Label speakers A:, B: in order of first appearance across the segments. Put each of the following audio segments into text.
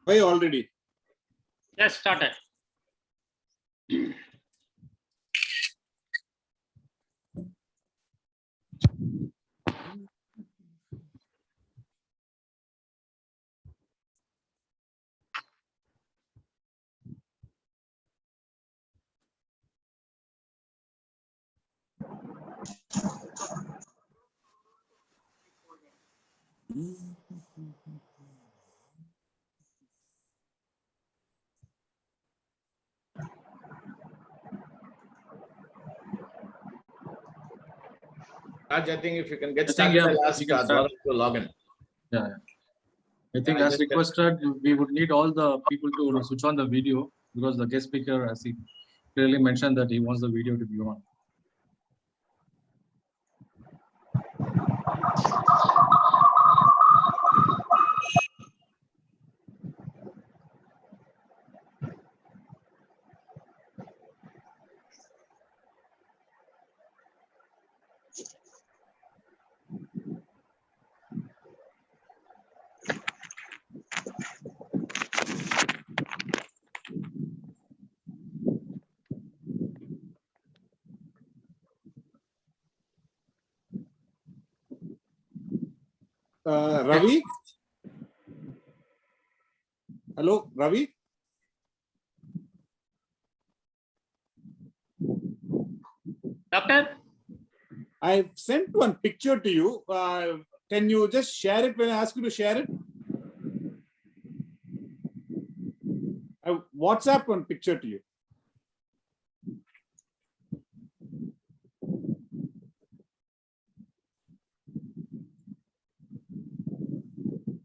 A: Why already?
B: Just started.
C: Raj, I think if you can get started, I'll ask Dwarak to log in.
D: Yeah. I think as requested, we would need all the people to switch on the video because the guest speaker, as he clearly mentioned, that he wants the video to be on.
A: Ravi? Hello, Ravi?
B: Doctor?
A: I've sent one picture to you. Can you just share it when I ask you to share it? I WhatsApp one picture to you.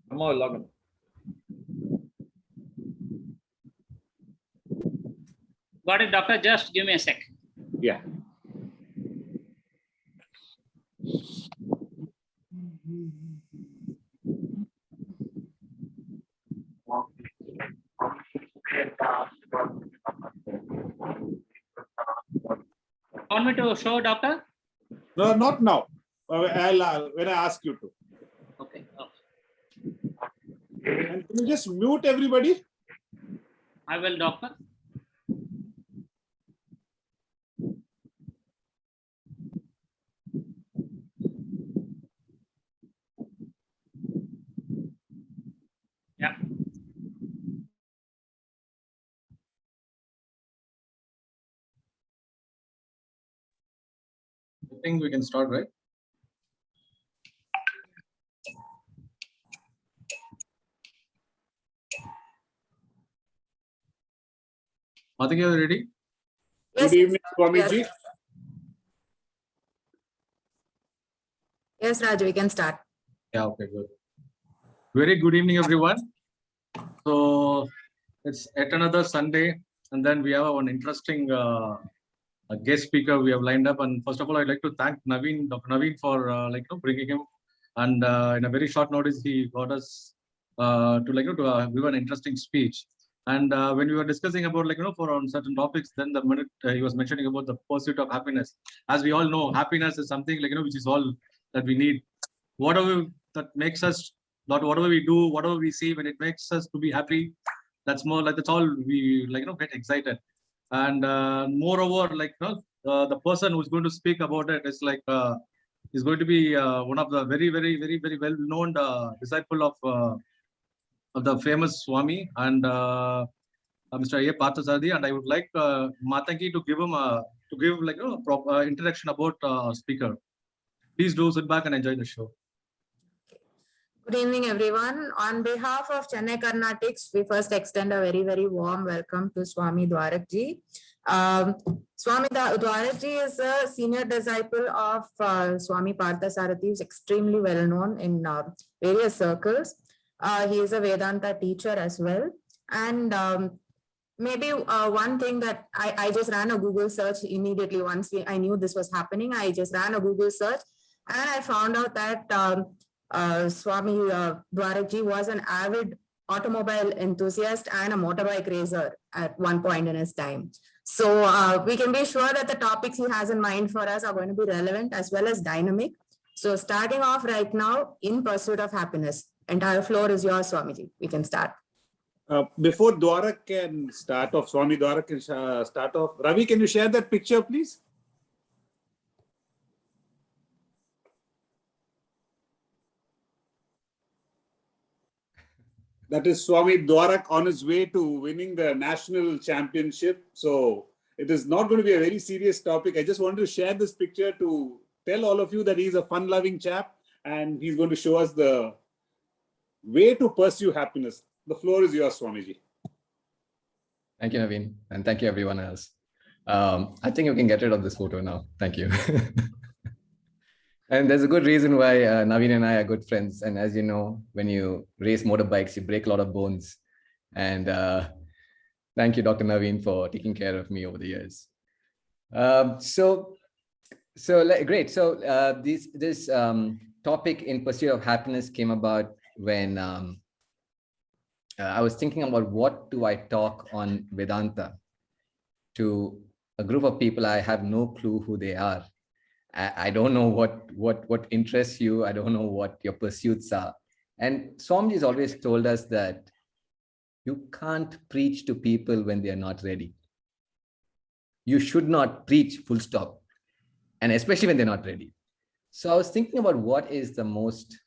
C: Come on, log in.
B: Got it, doctor. Just give me a sec.
A: Yeah.
B: Want me to show, doctor?
A: No, not now. I'll when I ask you to.
B: Okay. Oh,
A: And can you just mute everybody?
B: I will, doctor. Yeah.
D: I think we can start, right? I think you're ready.
E: Yes.
A: Good evening, Swamiji.
E: Yes. Yes, Raj, we can start.
D: Yeah, okay, good. Very good evening, everyone. So it's yet another Sunday, and then we have an interesting a guest speaker we have lined up. And first of all, I'd like to thank Naveen, Dr. Naveen, for bringing him. And in a very short notice, he got us to give an interesting speech. And when we were discussing about for on certain topics, then the minute he was mentioning about the pursuit of happiness. As we all know, happiness is something which is all that we need. Whatever that makes us, not whatever we do, whatever we see, when it makes us to be happy, that's more like that's all we get excited. And moreover, the person who's going to speak about it is is going to be one of the very well known disciple of the famous Swami and Mr. A. Parthasarathi. And I would like Matangi to give him a proper introduction about our speaker. Please do sit back and enjoy the show.
E: Good evening, everyone. On behalf of Chennai Carnatics, we first extend a very warm welcome to Swami Dwarak ji. Swami Dwarak ji is a senior disciple of Swami Parthasarathi, who is extremely well known in various circles. He is a Vedanta teacher as well. And maybe one thing that I just ran a Google search immediately once I knew this was happening. I just ran a Google search and I found out that Swami Dwarak ji was an avid automobile enthusiast and a motorbike racer at one point in his time. So we can be sure that the topics he has in mind for us are going to be relevant as well as dynamic. So starting off right now, In Pursuit of Happiness. Entire floor is yours, Swamiji. We can start.
A: Before Dwarak can start off, Swami Dwarak can start off. Ravi, can you share that picture, please? That is Swami Dwarak on his way to winning the national championship. So it is not going to be a very serious topic. I just wanted to share this picture to tell all of you that he's a fun-loving chap and he's going to show us the way to pursue happiness. The floor is yours, Swamiji.
F: Thank you, Naveen. And thank you, everyone else. I think you can get rid of this photo now. Thank you. And there's a good reason why Naveen and I are good friends. And as you know, when you race motorbikes, you break a lot of bones. And thank you, Dr. Naveen, for taking care of me over the years. Great. So this topic in pursuit of happiness came about when I was thinking about what do I talk on Vedanta to a group of people. I have no clue who they are. I don't know what interests you. I don't know what your pursuits are. And Swami has always told us that you can't preach to people when they are not ready. You should not preach, full stop. And especially when they're not ready. So I was thinking about what is the most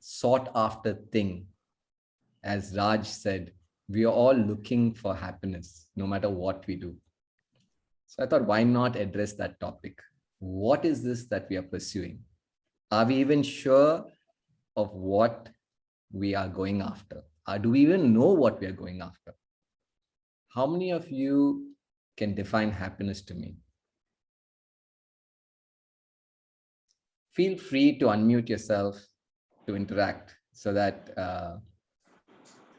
F: sought after thing. As Raj said, we are all looking for happiness, no matter what we do. So I thought, why not address that topic? What is this that we are pursuing? Are we even sure of what we are going after? Or do we even know what we are going after? How many of you can define happiness to me? Feel free to unmute yourself to interact so that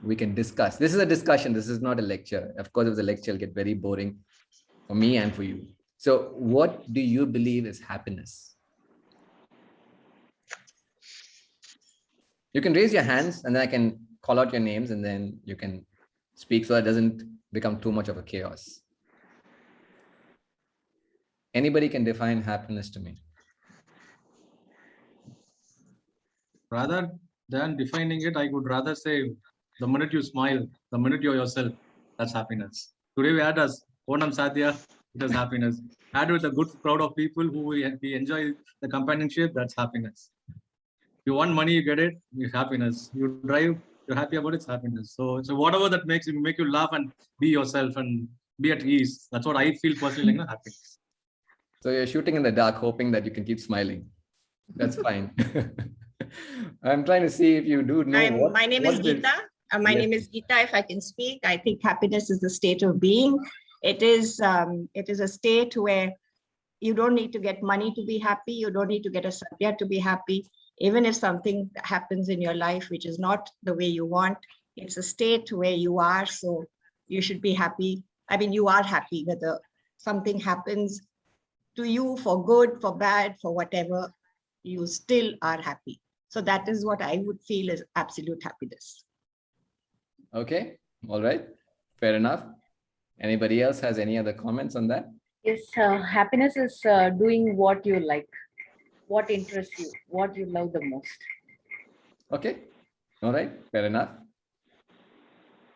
F: we can discuss. This is a discussion. This is not a lecture. Of course, if it's a lecture, it'll get very boring for me and for you. So what do you believe is happiness? You can raise your hands and then I can call out your names and then you can speak so that it doesn't become too much of a chaos. Anybody can define happiness to me.
D: Rather than defining it, I would rather say the minute you smile, the minute you're yourself, that's happiness. Today we had us Onam Sadhya, it is happiness. Had with a good crowd of people who we enjoy the companionship, that's happiness. You want money, you get it, it's happiness. You drive, you're happy about it, it's happiness. So whatever that make you laugh and be yourself and be at ease. That's what I feel personally like, happiness.
F: So you're shooting in the dark, hoping that you can keep smiling. That's fine. I'm trying to see if you do know.
G: My name is Geeta. My name is Geeta. If I can speak, I think happiness is the state of being. It is a state where you don't need to get money to be happy. You don't need to get a sadhya to be happy. Even if something happens in your life which is not the way you want, it's a state where you are. So you should be happy. I mean, you are happy whether something happens to you for good, for bad, for whatever, you still are happy. So that is what I would feel is absolute happiness.
F: Okay, all right, fair enough. Anybody else has any other comments on that?
H: Yes, happiness is doing what you like, what interests you, what you love the most.
F: Okay, all right, fair enough.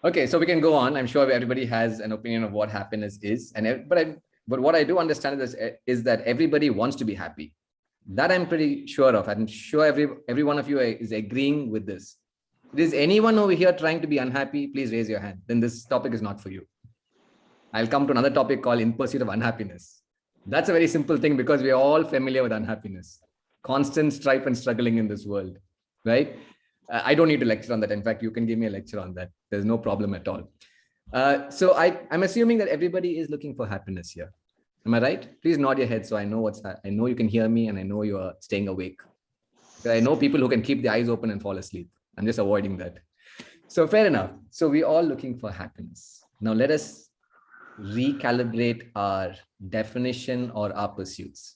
F: Okay, so we can go on. I'm sure everybody has an opinion of what happiness is, but what I do understand is that everybody wants to be happy. That I'm pretty sure of. I'm sure every one of you is agreeing with this. If there's anyone over here trying to be unhappy, please raise your hand. Then this topic is not for you. I'll come to another topic called In Pursuit of Unhappiness. That's a very simple thing because we're all familiar with unhappiness. Constant strife and struggling in this world, right? I don't need to lecture on that. In fact, you can give me a lecture on that. There's no problem at all. So I'm assuming that everybody is looking for happiness here. Am I right? Please nod your head so I know I know you can hear me and I know you are staying awake. I know people who can keep their eyes open and fall asleep. I'm just avoiding that. So fair enough. So we're all looking for happiness. Now let us recalibrate our definition or our pursuits.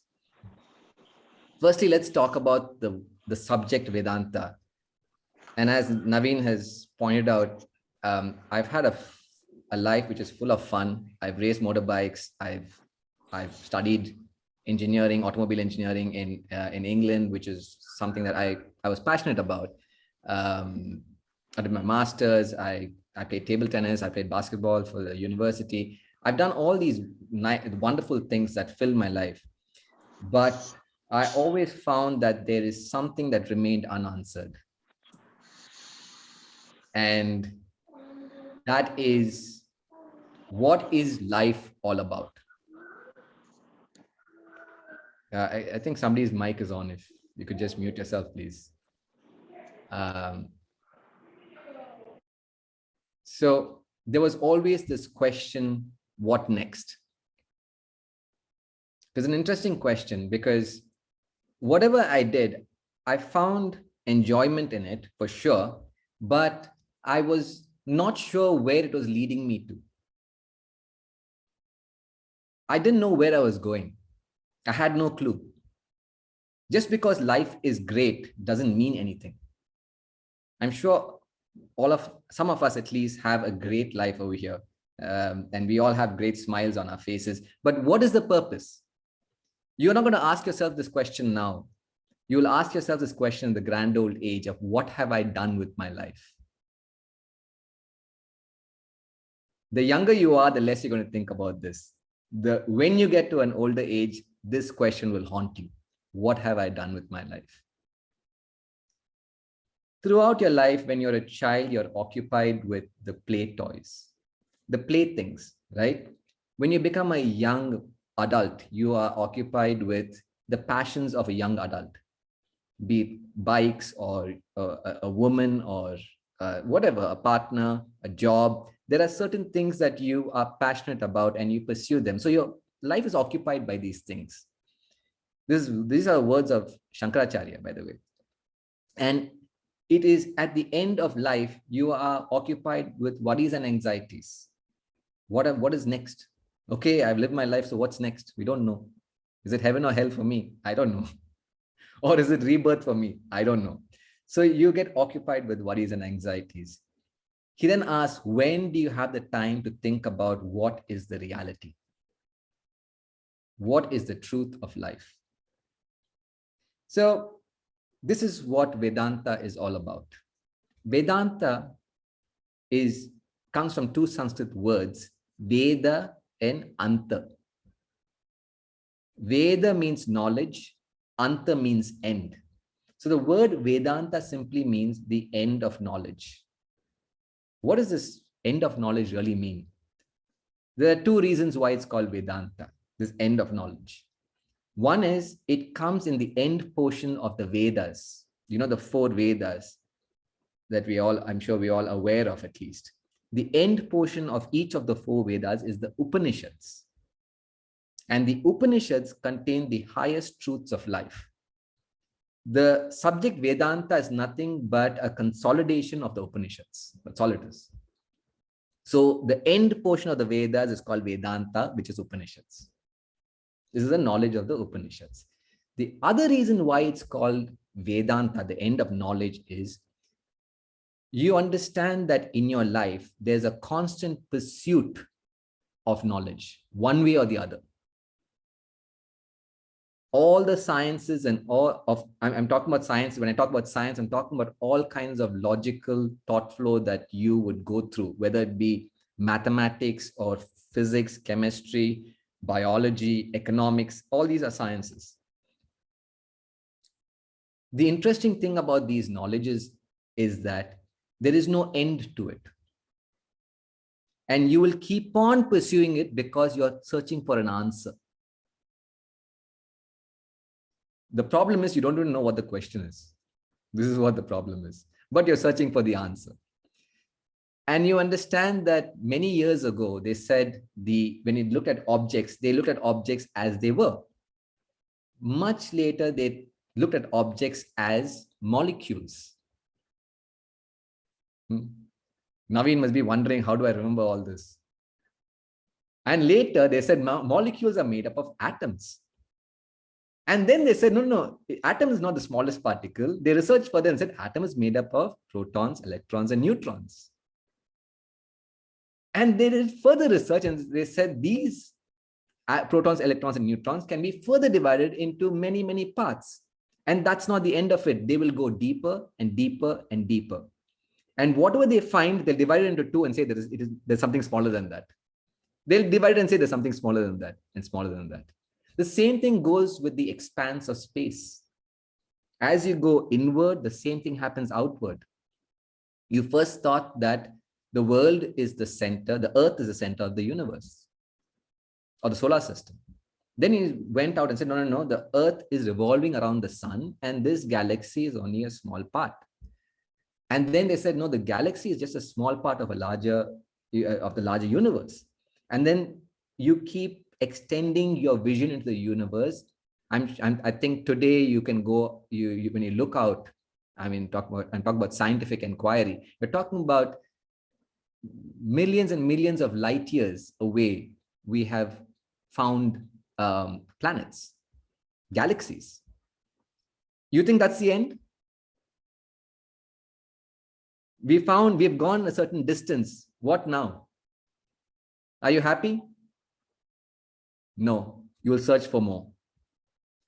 F: Firstly, let's talk about the subject Vedanta. And as Naveen has pointed out, I've had a life which is full of fun. I've raced motorbikes. I've studied engineering, automobile engineering in England, which is something that I was passionate about. I did my master's. I played table tennis. I played basketball for the university. I've done all these wonderful things that fill my life. But I always found that there is something that remained unanswered. And that is, what is life all about? I think somebody's mic is on. If you could just mute yourself, please. So there was always this question, what next? It's an interesting question because whatever I did, I found enjoyment in it for sure, but I was not sure where it was leading me to. I didn't know where I was going. I had no clue. Just because life is great doesn't mean anything. I'm sure some of us at least have a great life over here. And we all have great smiles on our faces. But what is the purpose? You're not going to ask yourself this question now. You'll ask yourself this question in the grand old age of what have I done with my life? The younger you are, the less you're going to think about this. When you get to an older age, this question will haunt you. What have I done with my life? Throughout your life, when you're a child, you're occupied with the play toys, the playthings, right? When you become a young adult, you are occupied with the passions of a young adult, be it bikes or a woman or whatever, a partner, a job. There are certain things that you are passionate about and you pursue them. So your life is occupied by these things. These are words of Shankaracharya, by the way. And it is at the end of life, you are occupied with worries and anxieties. What is next? Okay, I've lived my life, so what's next? We don't know. Is it heaven or hell for me? I don't know. Or is it rebirth for me? I don't know. So you get occupied with worries and anxieties. He then asks, when do you have the time to think about what is the reality? What is the truth of life? So this is what Vedanta is all about. Vedanta comes from two Sanskrit words, Veda and Anta. Veda means knowledge, Anta means end. So the word Vedanta simply means the end of knowledge. What does this end of knowledge really mean? There are two reasons why it's called Vedanta, this end of knowledge. One is it comes in the end portion of the Vedas, you know, the 4 Vedas that I'm sure we all aware of at least. The end portion of each of the 4 Vedas is the Upanishads. And the Upanishads contain the highest truths of life. The subject Vedanta is nothing but a consolidation of the Upanishads. That's all it is. So the end portion of the Vedas is called Vedanta, which is Upanishads. This is the knowledge of the Upanishads. The other reason why it's called Vedanta, the end of knowledge, is you understand that in your life, there's a constant pursuit of knowledge, one way or the other. All the sciences and I'm talking about science. When I talk about science, I'm talking about all kinds of logical thought flow that you would go through, whether it be mathematics or physics, chemistry, biology, economics, all these are sciences. The interesting thing about these knowledges is that there is no end to it. And you will keep on pursuing it because you're searching for an answer. The problem is you don't even know what the question is. This is what the problem is. But you're searching for the answer. And you understand that many years ago, they said when you looked at objects, they looked at objects as they were. Much later, they looked at objects as molecules. Naveen must be wondering, how do I remember all this? And later, they said molecules are made up of atoms. And then they said, no, atom is not the smallest particle. They researched further and said atom is made up of protons, electrons, and neutrons. And they did further research and they said these protons, electrons, and neutrons can be further divided into many, many parts. And that's not the end of it. They will go deeper and deeper and deeper. And whatever they find, they'll divide it into two and say there's something smaller than that. They'll divide and say there's something smaller than that and smaller than that. The same thing goes with the expanse of space. As you go inward, the same thing happens outward. You first thought that the world is the center, the earth is the center of the universe or the solar system. Then he went out and said, no, the earth is revolving around the sun and this galaxy is only a small part. And then they said, no, the galaxy is just a small part of the larger universe. And then you keep extending your vision into the universe. I think today you can go, when you look out, talk about scientific inquiry, we're talking about millions and millions of light years away. We have found planets, galaxies. You think that's the end? We've gone a certain distance. What now? Are you happy? No, you will search for more.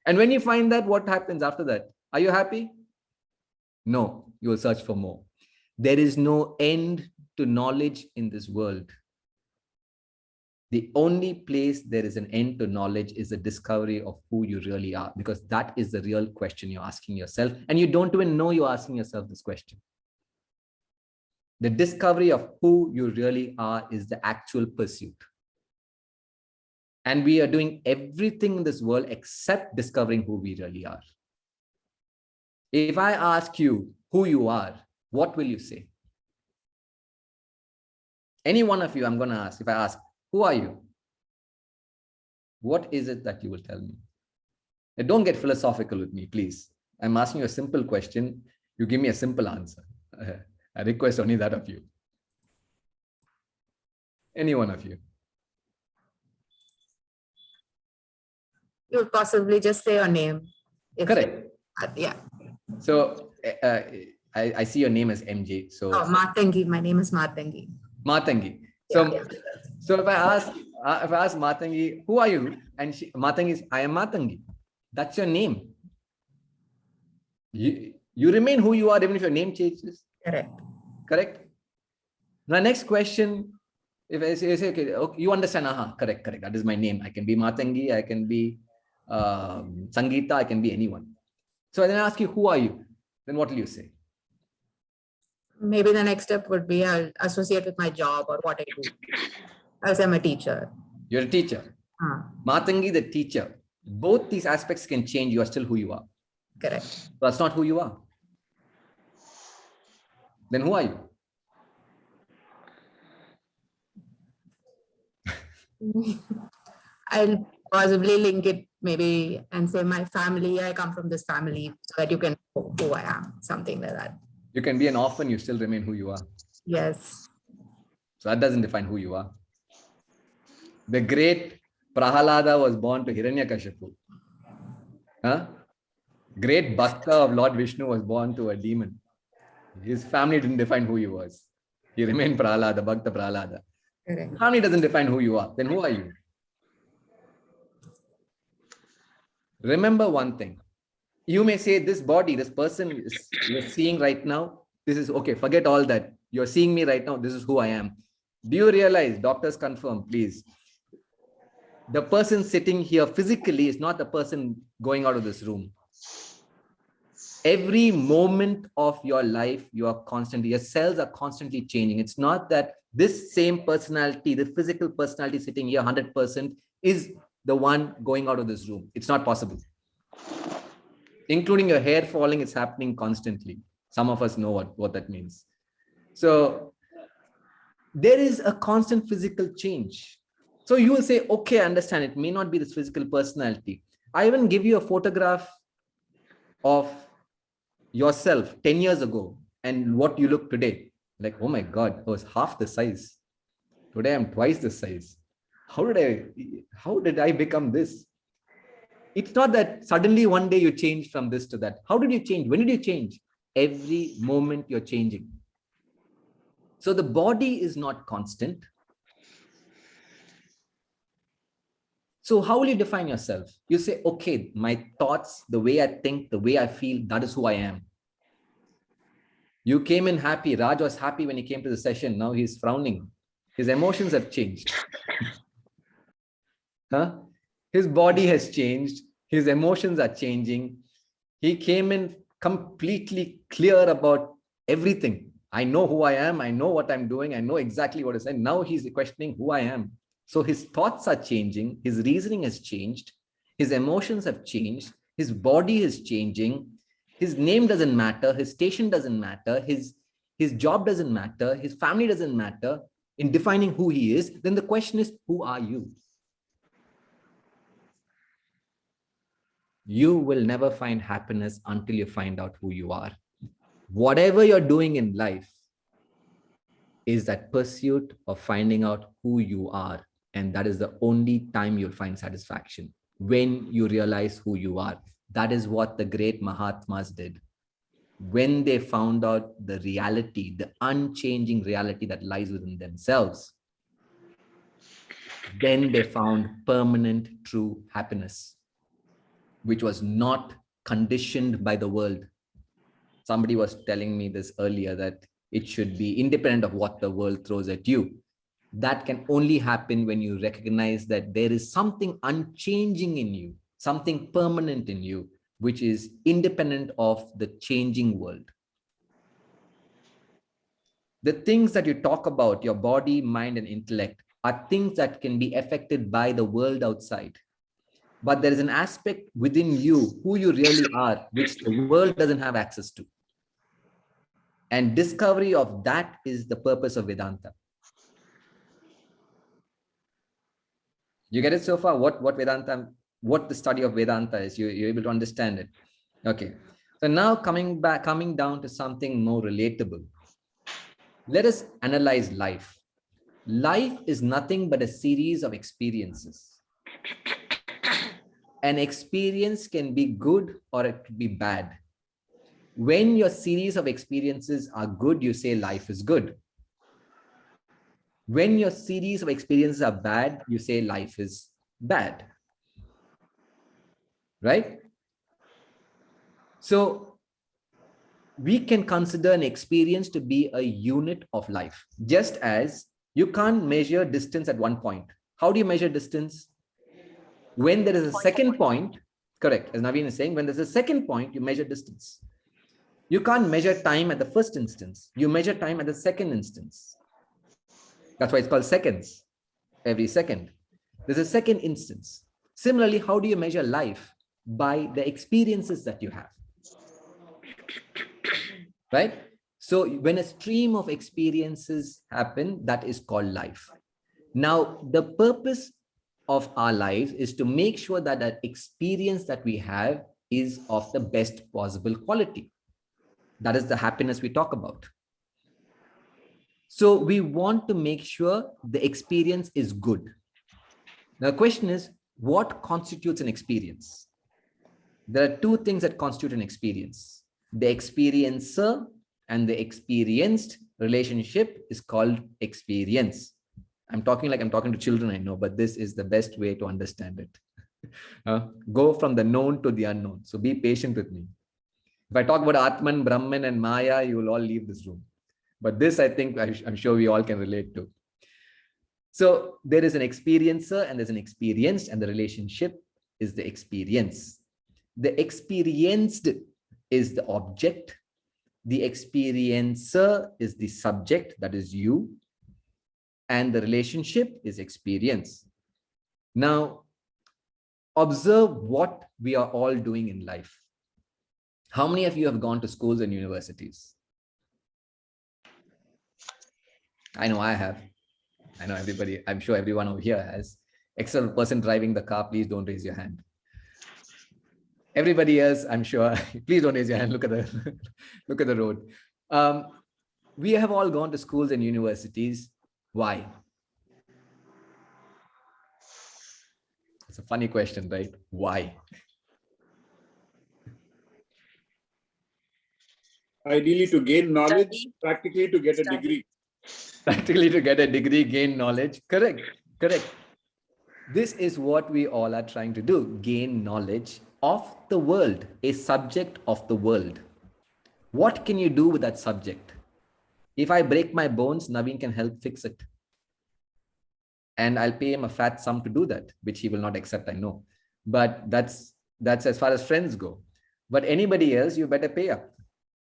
F: And when you find that, what happens after that? Are you happy? No, you will search for more. There is no end to knowledge in this world. The only place there is an end to knowledge is the discovery of who you really are, because that is the real question you're asking yourself. And you don't even know you're asking yourself this question. The discovery of who you really are is the actual pursuit. And we are doing everything in this world except discovering who we really are. If I ask you who you are, what will you say? Any one of you, I'm going to ask, if I ask, who are you? What is it that you will tell me? And don't get philosophical with me, please. I'm asking you a simple question. You give me a simple answer. I request only that of you. Any one of you.
E: You would possibly just say your name.
F: Correct.
E: Yeah.
F: So I see your name as MJ. So
E: Matangi. My name is Matangi.
F: Matangi. So if I ask Matangi, who are you? And Matangi is, I am Matangi. That's your name. You remain who you are even if your name changes. Correct. Now, next question. If I say, okay, you understand, correct. That is my name. I can be Matangi, I can be Sangeeta, I can be anyone. So then I ask you, who are you? Then what will you say?
E: Maybe the next step would be I'll associate with my job or what I do. I'll say I'm a teacher.
F: You're a teacher. Matangi, the teacher. Both these aspects can change. You are still who you are.
E: Correct.
F: That's not who you are. Then who are you?
E: I'll possibly link it maybe and say my family, I come from this family, so that you can know who I am, something like that.
F: You can be an orphan, you still remain who you are.
E: Yes.
F: So that doesn't define who you are. The great Prahalada was born to Hiranyakashipu. Great Bhakta of Lord Vishnu was born to a demon. His family didn't define who he was. He remained Prahalada, Bhakta Prahalada.
E: Correct.
F: Family doesn't define who you are. Then who are you? Remember one thing. You may say this body, this person you're seeing right now, this is okay, forget all that. You're seeing me right now, this is who I am. Do you realize, doctors confirm, please, the person sitting here physically is not the person going out of this room. Every moment of your life, your cells are constantly changing. It's not that this same personality, the physical personality sitting here 100% is the one going out of this room. It's not possible. Including your hair falling, it's happening constantly. Some of us know what that means. So there is a constant physical change. So you will say, okay, I understand. It may not be this physical personality. I even give you a photograph of yourself 10 years ago and what you look today. Like, oh my God, I was half the size. Today I'm twice the size. How did I become this? It's not that suddenly one day you change from this to that. How did you change? When did you change? Every moment you're changing. So the body is not constant. So how will you define yourself? You say, okay, my thoughts, the way I think, the way I feel, that is who I am. You came in happy. Raj was happy when he came to the session. Now he's frowning. His emotions have changed. Huh? His body has changed. His emotions are changing. He came in completely clear about everything. I know who I am. I know what I'm doing. I know exactly what to say. Now he's questioning who I am. So his thoughts are changing. His reasoning has changed. His emotions have changed. His body is changing. His name doesn't matter. His station doesn't matter. His job doesn't matter. His family doesn't matter in defining who he is. Then the question is, who are you? You will never find happiness until you find out who you are. Whatever you're doing in life is that pursuit of finding out who you are. And that is the only time you'll find satisfaction, when you realize who you are. That is what the great Mahatmas did. When they found out the reality, the unchanging reality that lies within themselves, then they found permanent true happiness, which was not conditioned by the world. Somebody was telling me this earlier, that it should be independent of what the world throws at you. That can only happen when you recognize that there is something unchanging in you, something permanent in you, which is independent of the changing world. The things that you talk about, your body, mind, and intellect, are things that can be affected by the world outside. But there is an aspect within you, who you really are, which the world doesn't have access to. And discovery of that is the purpose of Vedanta. You get it so far? What Vedanta, what the study of Vedanta is, you're able to understand it. Okay. So now coming down to something more relatable. Let us analyze life. Life is nothing but a series of experiences. An experience can be good or it could be bad. When your series of experiences are good, you say life is good. When your series of experiences are bad, you say life is bad. Right? So we can consider an experience to be a unit of life. Just as you can't measure distance at one point. How do you measure distance? When there is a second point, correct, as Naveen is saying, when there's a second point, you measure distance. You can't measure time at the first instance. You measure time at the second instance. That's why it's called seconds. Every second. There's a second instance. Similarly, how do you measure life? By the experiences that you have. Right? So when a stream of experiences happen, that is called life. Now, the purpose of our lives is to make sure that that experience that we have is of the best possible quality. That is the happiness we talk about. So we want to make sure the experience is good. Now, the question is, what constitutes an experience? There are two things that constitute an experience. The experiencer and the experienced relationship is called experience. I'm talking like I'm talking to children, I know, but this is the best way to understand it. Go from the known to the unknown. So be patient with me. If I talk about Atman, Brahman, and Maya, you will all leave this room. But this, I think, I'm sure we all can relate to. So there is an experiencer and there's an experienced, and the relationship is the experience. The experienced is the object. The experiencer is the subject, that is you. And the relationship is experience. Now, observe what we are all doing in life. How many of you have gone to schools and universities? I know I have. I know everybody, I'm sure everyone over here has. Except the person driving the car, please don't raise your hand. Everybody else, I'm sure, please don't raise your hand. Look at the road. We have all gone to schools and universities. Why? It's a funny question, right? Why?
A: Ideally to gain knowledge, practically to get a degree.
F: Practically to get a degree, gain knowledge. Correct, correct. This is what we all are trying to do, gain knowledge of the world, a subject of the world. What can you do with that subject? If I break my bones, Naveen can help fix it. And I'll pay him a fat sum to do that, which he will not accept, I know. But that's as far as friends go. But anybody else, you better pay up.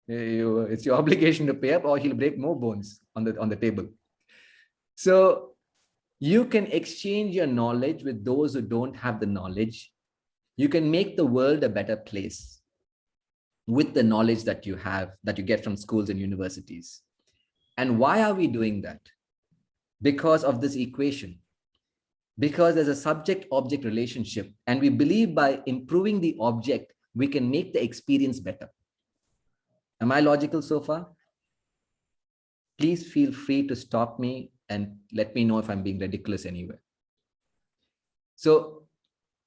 F: It's your obligation to pay up, or he'll break more bones on the table. So you can exchange your knowledge with those who don't have the knowledge. You can make the world a better place with the knowledge that you have, that you get from schools and universities. And why are we doing that? Because of this equation. Because there's a subject-object relationship, and we believe by improving the object, we can make the experience better. Am I logical so far? Please feel free to stop me and let me know if I'm being ridiculous anywhere. So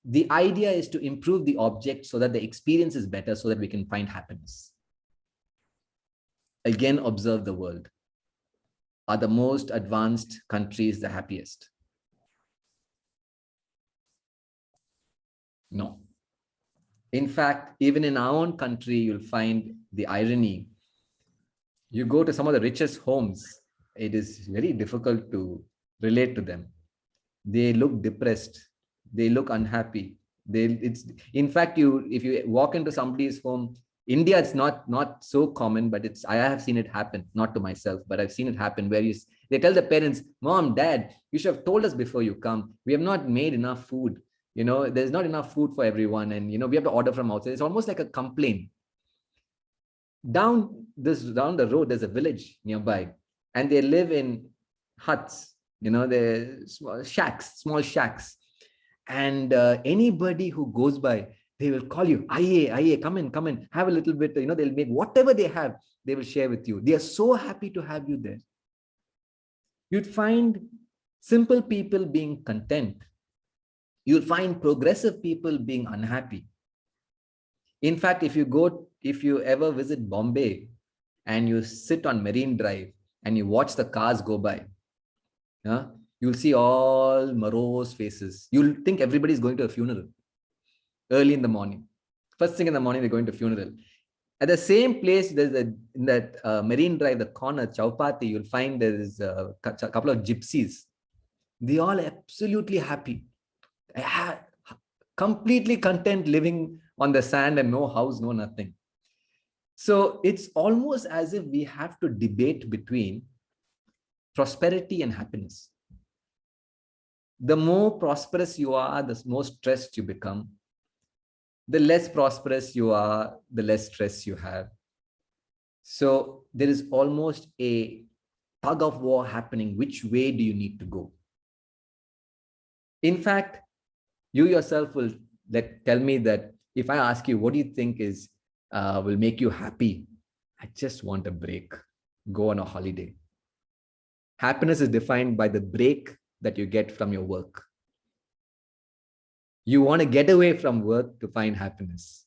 F: the idea is to improve the object so that the experience is better, so that we can find happiness. Again, observe the world. Are the most advanced countries the happiest? No. In fact, even in our own country, you'll find the irony. You go to some of the richest homes, it is very difficult to relate to them. They look depressed. They look unhappy. In fact, if you walk into somebody's home, India, it's not so common, but I have seen it happen, not to myself, but I've seen it happen where they tell the parents, Mom, Dad, you should have told us before you come. We have not made enough food. There's not enough food for everyone. And, we have to order from outside. It's almost like a complaint. Down the road, there's a village nearby, and they live in huts, they're small shacks. And anybody who goes by, they will call you, Aye, come in, have a little bit, they'll make whatever they have, they will share with you. They are so happy to have you there. You'd find simple people being content. You'll find progressive people being unhappy. In fact, if you ever visit Bombay and you sit on Marine Drive and you watch the cars go by, you'll see all morose faces. You'll think everybody's going to a funeral early in the morning. First thing in the morning, they're going to a funeral. At the same place, in that Marine Drive, the corner, Chowpatty, you'll find there's a couple of gypsies. They all absolutely happy. Completely content living on the sand and no house, no nothing. So it's almost as if we have to debate between prosperity and happiness. The more prosperous you are, the more stressed you become. The less prosperous you are, the less stress you have. So there is almost a tug of war happening. Which way do you need to go? In fact, you yourself will tell me that if I ask you, what do you think will make you happy? I just want a break. Go on a holiday. Happiness is defined by the break that you get from your work. You want to get away from work to find happiness.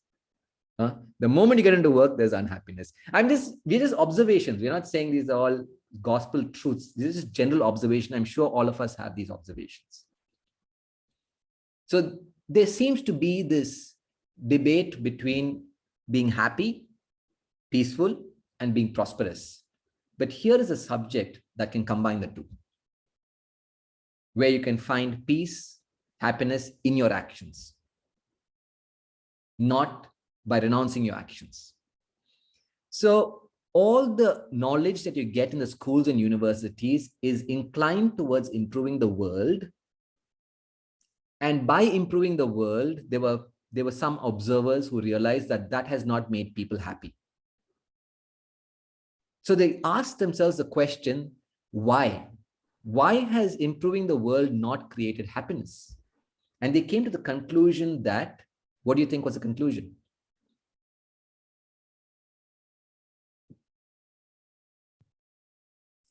F: The moment you get into work, there's unhappiness. We're just observations. We're not saying these are all gospel truths. This is general observation. I'm sure all of us have these observations. So there seems to be this debate between being happy, peaceful, and being prosperous. But here is a subject that can combine the two, where you can find peace, happiness in your actions, not by renouncing your actions. So all the knowledge that you get in the schools and universities is inclined towards improving the world. And by improving the world, there were some observers who realized that has not made people happy. So they asked themselves the question, why? Why has improving the world not created happiness? And they came to the conclusion that, what do you think was the conclusion?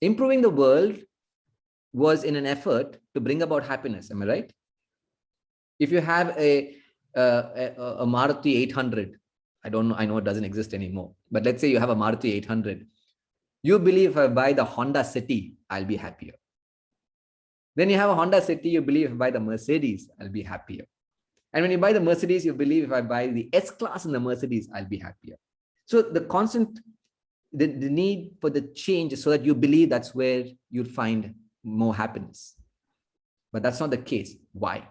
F: Improving the world was in an effort to bring about happiness. Am I right? If you have a Maruti 800, I know it doesn't exist anymore, but let's say you have a Maruti 800. You believe if I buy the Honda City, I'll be happier. Then you have a Honda City, you believe if I buy the Mercedes, I'll be happier. And when you buy the Mercedes, you believe if I buy the S-Class in the Mercedes, I'll be happier. So the constant the need for the change is so that you believe that's where you'll find more happiness. But that's not the case. Why?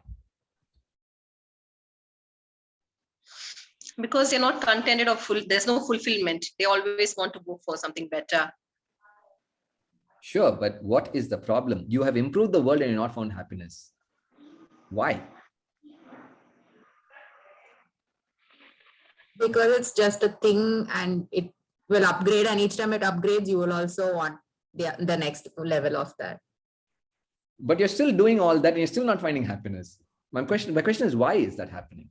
I: Because they're not contented or full, there's no fulfillment. They always want to go for something better.
F: Sure, but what is the problem? You have improved the world and you're not found happiness. Why?
E: Because it's just a thing and it will upgrade, and each time it upgrades, you will also want the next level of that.
F: But you're still doing all that and you're still not finding happiness. My question is, why is that happening?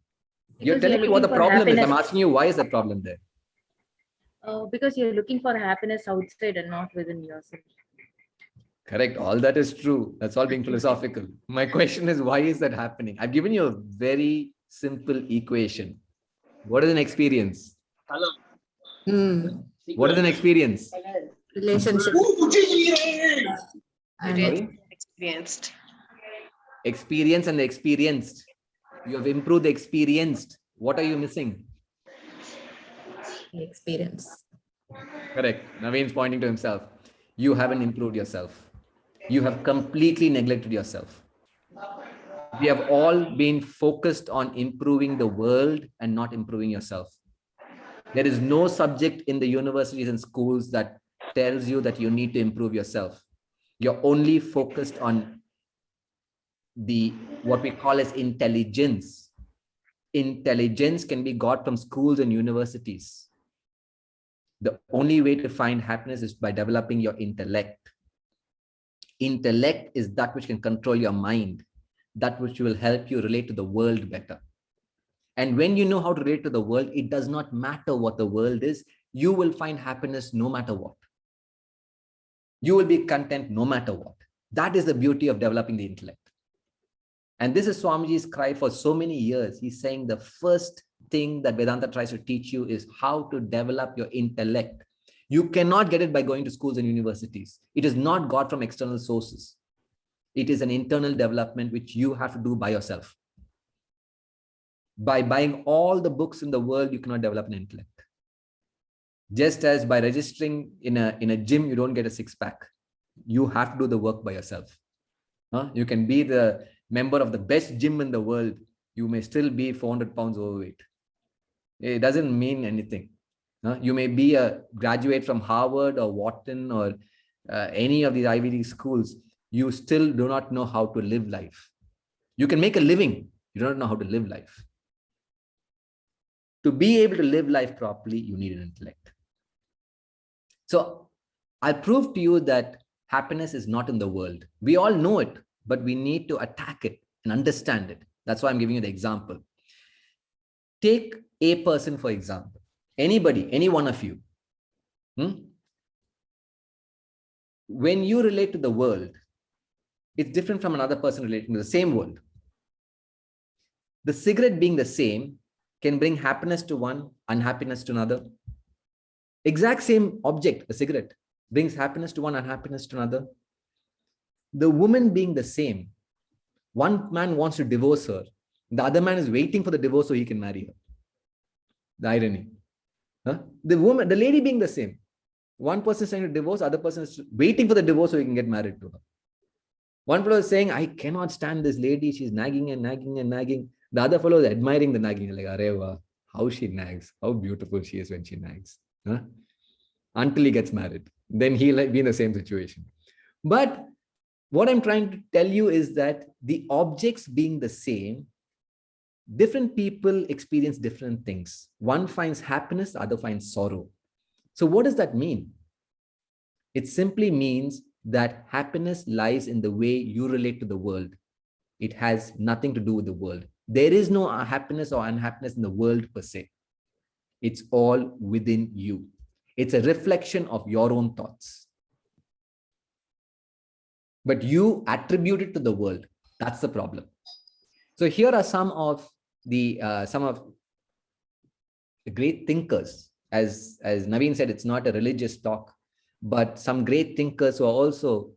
F: You're
H: Because
F: telling me what the
H: looking for
F: problem is. I'm
H: happiness.
F: asking you, why is that problem there?
H: Because you're looking for happiness outside and not within yourself.
F: Correct. All that is true. That's all being philosophical. My question is, why is that happening? I've given you a very simple equation. What is an experience?
C: Hello.
F: What is an experience?
E: Relationship. And
F: Sorry?
I: Experienced.
F: Experience and the experienced. You have improved the experienced. What are you missing?
E: experience.
F: Correct. Naveen's pointing to himself. You haven't improved yourself. You have completely neglected yourself. We have all been focused on improving the world and not improving yourself. There is no subject in the universities and schools that tells you that you need to improve yourself. You're only focused on what we call as intelligence. Intelligence can be got from schools and universities. The only way to find happiness is by developing your intellect. Intellect is that which can control your mind, that which will help you relate to the world better. And when you know how to relate to the world, it does not matter what the world is, you will find happiness no matter what. You will be content no matter what. That is the beauty of developing the intellect. And this is Swamiji's cry for so many years. He's saying the first thing that Vedanta tries to teach you is how to develop your intellect. You cannot get it by going to schools and universities. It is not got from external sources. It is an internal development which you have to do by yourself. By buying all the books in the world, you cannot develop an intellect. Just as by registering in a gym, you don't get a six-pack. You have to do the work by yourself. You can be the member of the best gym in the world. You may still be 400 pounds overweight. It doesn't mean anything. You may be a graduate from Harvard or Wharton or any of these Ivy League schools. You still do not know how to live life. You can make a living. You don't know how to live life. To be able to live life properly, you need an intellect. So I'll prove to you that happiness is not in the world. We all know it, but we need to attack it and understand it. That's why I'm giving you the example. Take a person, for example. Anybody, any one of you. When you relate to the world, it's different from another person relating to the same world. The cigarette being the same can bring happiness to one, unhappiness to another. Exact same object, a cigarette, brings happiness to one, unhappiness to another. The woman being the same, one man wants to divorce her, the other man is waiting for the divorce so he can marry her. The irony. The lady being the same, one person is trying to divorce, other person is waiting for the divorce so he can get married to her. One fellow is saying, I cannot stand this lady, she's nagging and nagging and nagging. The other fellow is admiring the nagging, like, Areva, how she nags, how beautiful she is when she nags. Until he gets married. Then he'll be in the same situation. But what I'm trying to tell you is that the objects being the same, different people experience different things. One finds happiness, the other finds sorrow. So what does that mean? It simply means that happiness lies in the way you relate to the world. It has nothing to do with the world. There is no happiness or unhappiness in the world per se. It's all within you. It's a reflection of your own thoughts. But you attribute it to the world. That's the problem. So here are some of the great thinkers. As Naveen said, it's not a religious talk, but some great thinkers who are also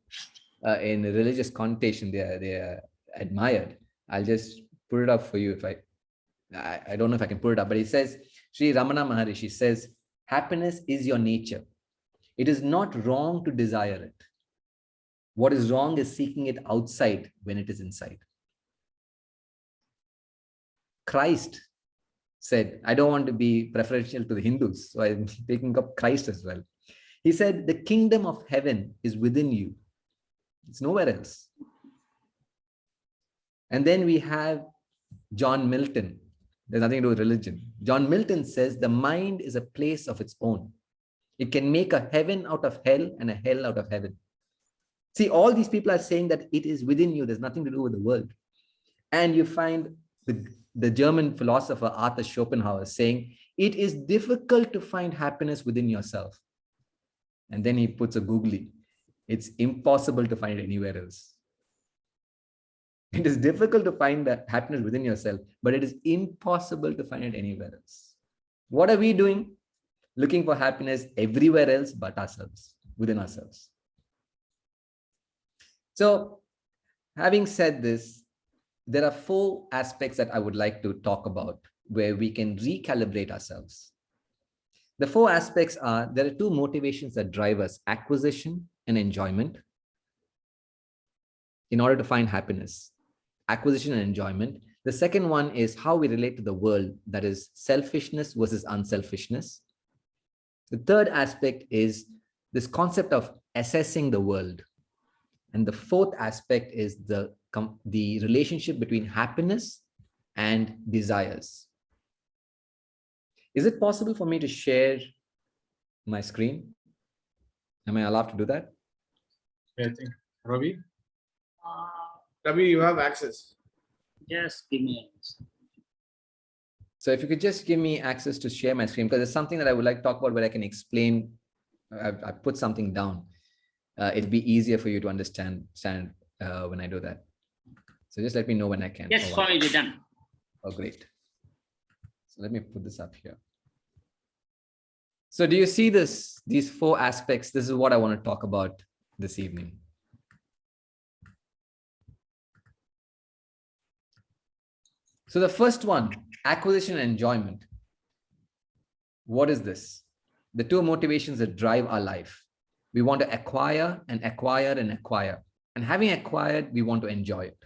F: in a religious connotation, they are admired. I'll just put it up for you if I don't know if I can put it up, but he says, Sri Ramana Maharishi says, happiness is your nature. It is not wrong to desire it. What is wrong is seeking it outside when it is inside. Christ said, I don't want to be preferential to the Hindus, so I'm taking up Christ as well. He said, the kingdom of heaven is within you. It's nowhere else. And then we have John Milton. There's nothing to do with religion. John Milton says the mind is a place of its own. It can make a heaven out of hell and a hell out of heaven. See, all these people are saying that it is within you. There's nothing to do with the world. And you find the German philosopher Arthur Schopenhauer saying, it is difficult to find happiness within yourself. And then he puts a googly. It's impossible to find it anywhere else. It is difficult to find that happiness within yourself, but it is impossible to find it anywhere else. What are we doing? Looking for happiness everywhere else but ourselves, within ourselves. So, having said this, there are 4 aspects that I would like to talk about where we can recalibrate ourselves. The 4 aspects are, there are 2 motivations that drive us, acquisition and enjoyment, in order to find happiness. Acquisition and enjoyment. The second one is how we relate to the world, that is selfishness versus unselfishness. The third aspect is this concept of assessing the world. And the 4th aspect is the relationship between happiness and desires. Is it possible for me to share my screen? Am I allowed to do that?
D: I think, Ravi?
C: Ravi, you have access.
B: Just give me a second.
F: So if you could just give me access to share my screen, because there's something that I would like to talk about where I can explain. I put something down. It'll be easier for you to understand when I do that. So just let me know when I can.
B: Yes, Swami, we're done.
F: Oh, great. So let me put this up here. So do you see this? These 4 aspects. This is what I want to talk about this evening. So the first one, acquisition and enjoyment. What is this? The 2 motivations that drive our life. We want to acquire and acquire and acquire. And having acquired, we want to enjoy it.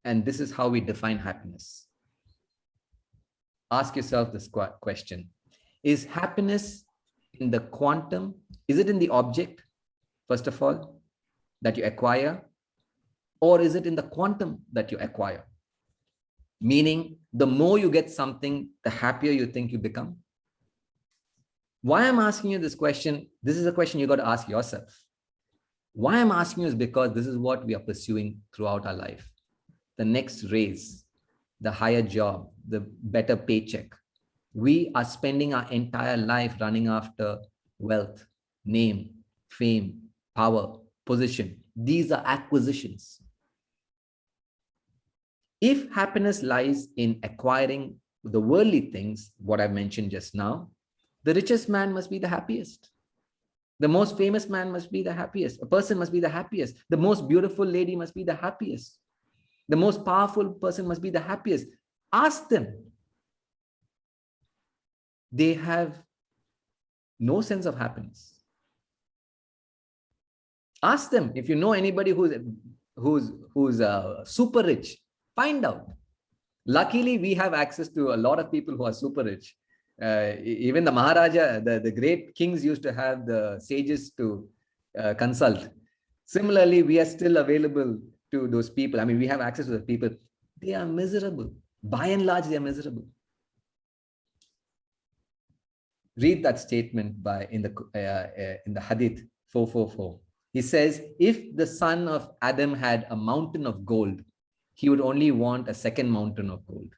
F: And this is how we define happiness. Ask yourself this question. Is happiness in the quantum? Is it in the object, first of all, that you acquire? Or is it in the quantum that you acquire? Meaning, the more you get something, the happier you think you become. Why I'm asking you this question, this is a question you got to ask yourself. Why I'm asking you is because this is what we are pursuing throughout our life. The next raise, the higher job, the better paycheck. We are spending our entire life running after wealth, name, fame, power, position. These are acquisitions. If happiness lies in acquiring the worldly things, what I mentioned just now, the richest man must be the happiest. The most famous man must be the happiest. A person must be the happiest. The most beautiful lady must be the happiest. The most powerful person must be the happiest. Ask them. They have no sense of happiness. Ask them if you know anybody who's super rich. Find out. Luckily, we have access to a lot of people who are super rich. Even the Maharaja, the great kings used to have the sages to consult. Similarly, we are still available to those people. I mean, we have access to the people. They are miserable. By and large, they are miserable. Read that statement in the Hadith 444. He says, if the son of Adam had a mountain of gold, he would only want a second mountain of gold.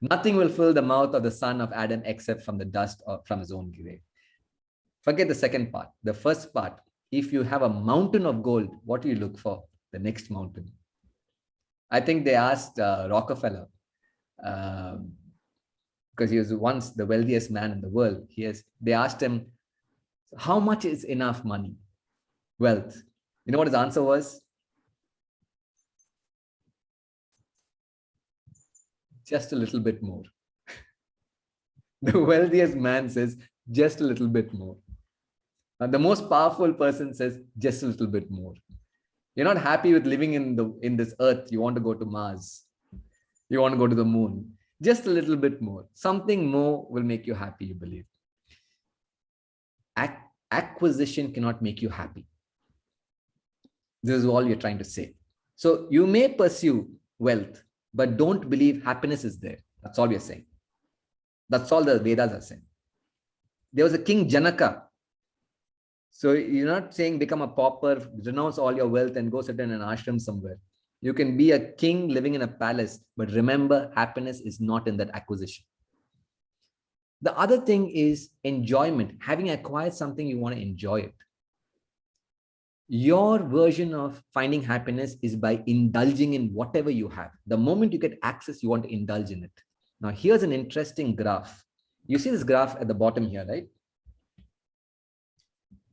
F: Nothing will fill the mouth of the son of Adam except from the dust or from his own grave. Forget the second part. The first part, if you have a mountain of gold, what do you look for? The next mountain. I think they asked Rockefeller, because he was once the wealthiest man in the world. They asked him, how much is enough money, wealth? You know what his answer was? Just a little bit more. The wealthiest man says, just a little bit more. The most powerful person says, just a little bit more. You're not happy with living in this earth. You want to go to Mars. You want to go to the moon. Just a little bit more. Something more will make you happy, you believe. Acquisition cannot make you happy. This is all you're trying to say. So you may pursue wealth, but don't believe happiness is there. That's all we're saying. That's all the Vedas are saying. There was a king Janaka. So you're not saying become a pauper, renounce all your wealth and go sit in an ashram somewhere. You can be a king living in a palace, but remember, happiness is not in that acquisition. The other thing is enjoyment. Having acquired something, you want to enjoy it. Your version of finding happiness is by indulging in whatever you have. The moment you get access, you want to indulge in it. Now, here's an interesting graph. You see this graph at the bottom here, right?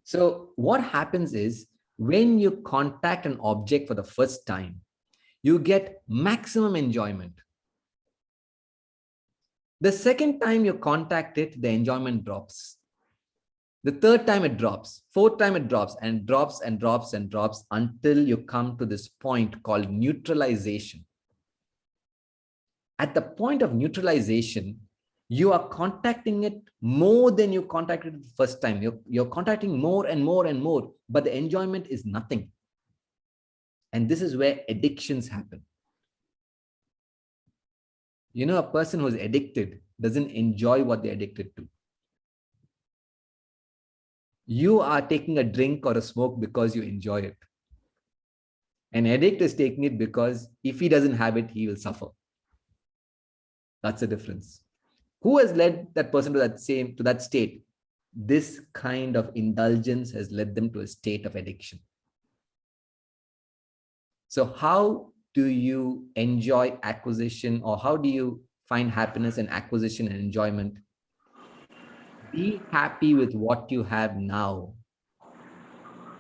F: So what happens is when you contact an object for the first time, you get maximum enjoyment. The second time you contact it, the enjoyment drops. The third time it drops, fourth time it drops, and drops and drops and drops until you come to this point called neutralization. At the point of neutralization, you are contacting it more than you contacted it the first time. You're contacting more and more and more, but the enjoyment is nothing. And this is where addictions happen. You know, a person who's addicted doesn't enjoy what they're addicted to. You are taking a drink or a smoke because you enjoy it. An addict is taking it because if he doesn't have it, he will suffer. That's the difference. Who has led that person to that state? This kind of indulgence has led them to a state of addiction. So how do you enjoy acquisition, or how do you find happiness in acquisition and enjoyment? Be happy with what you have now.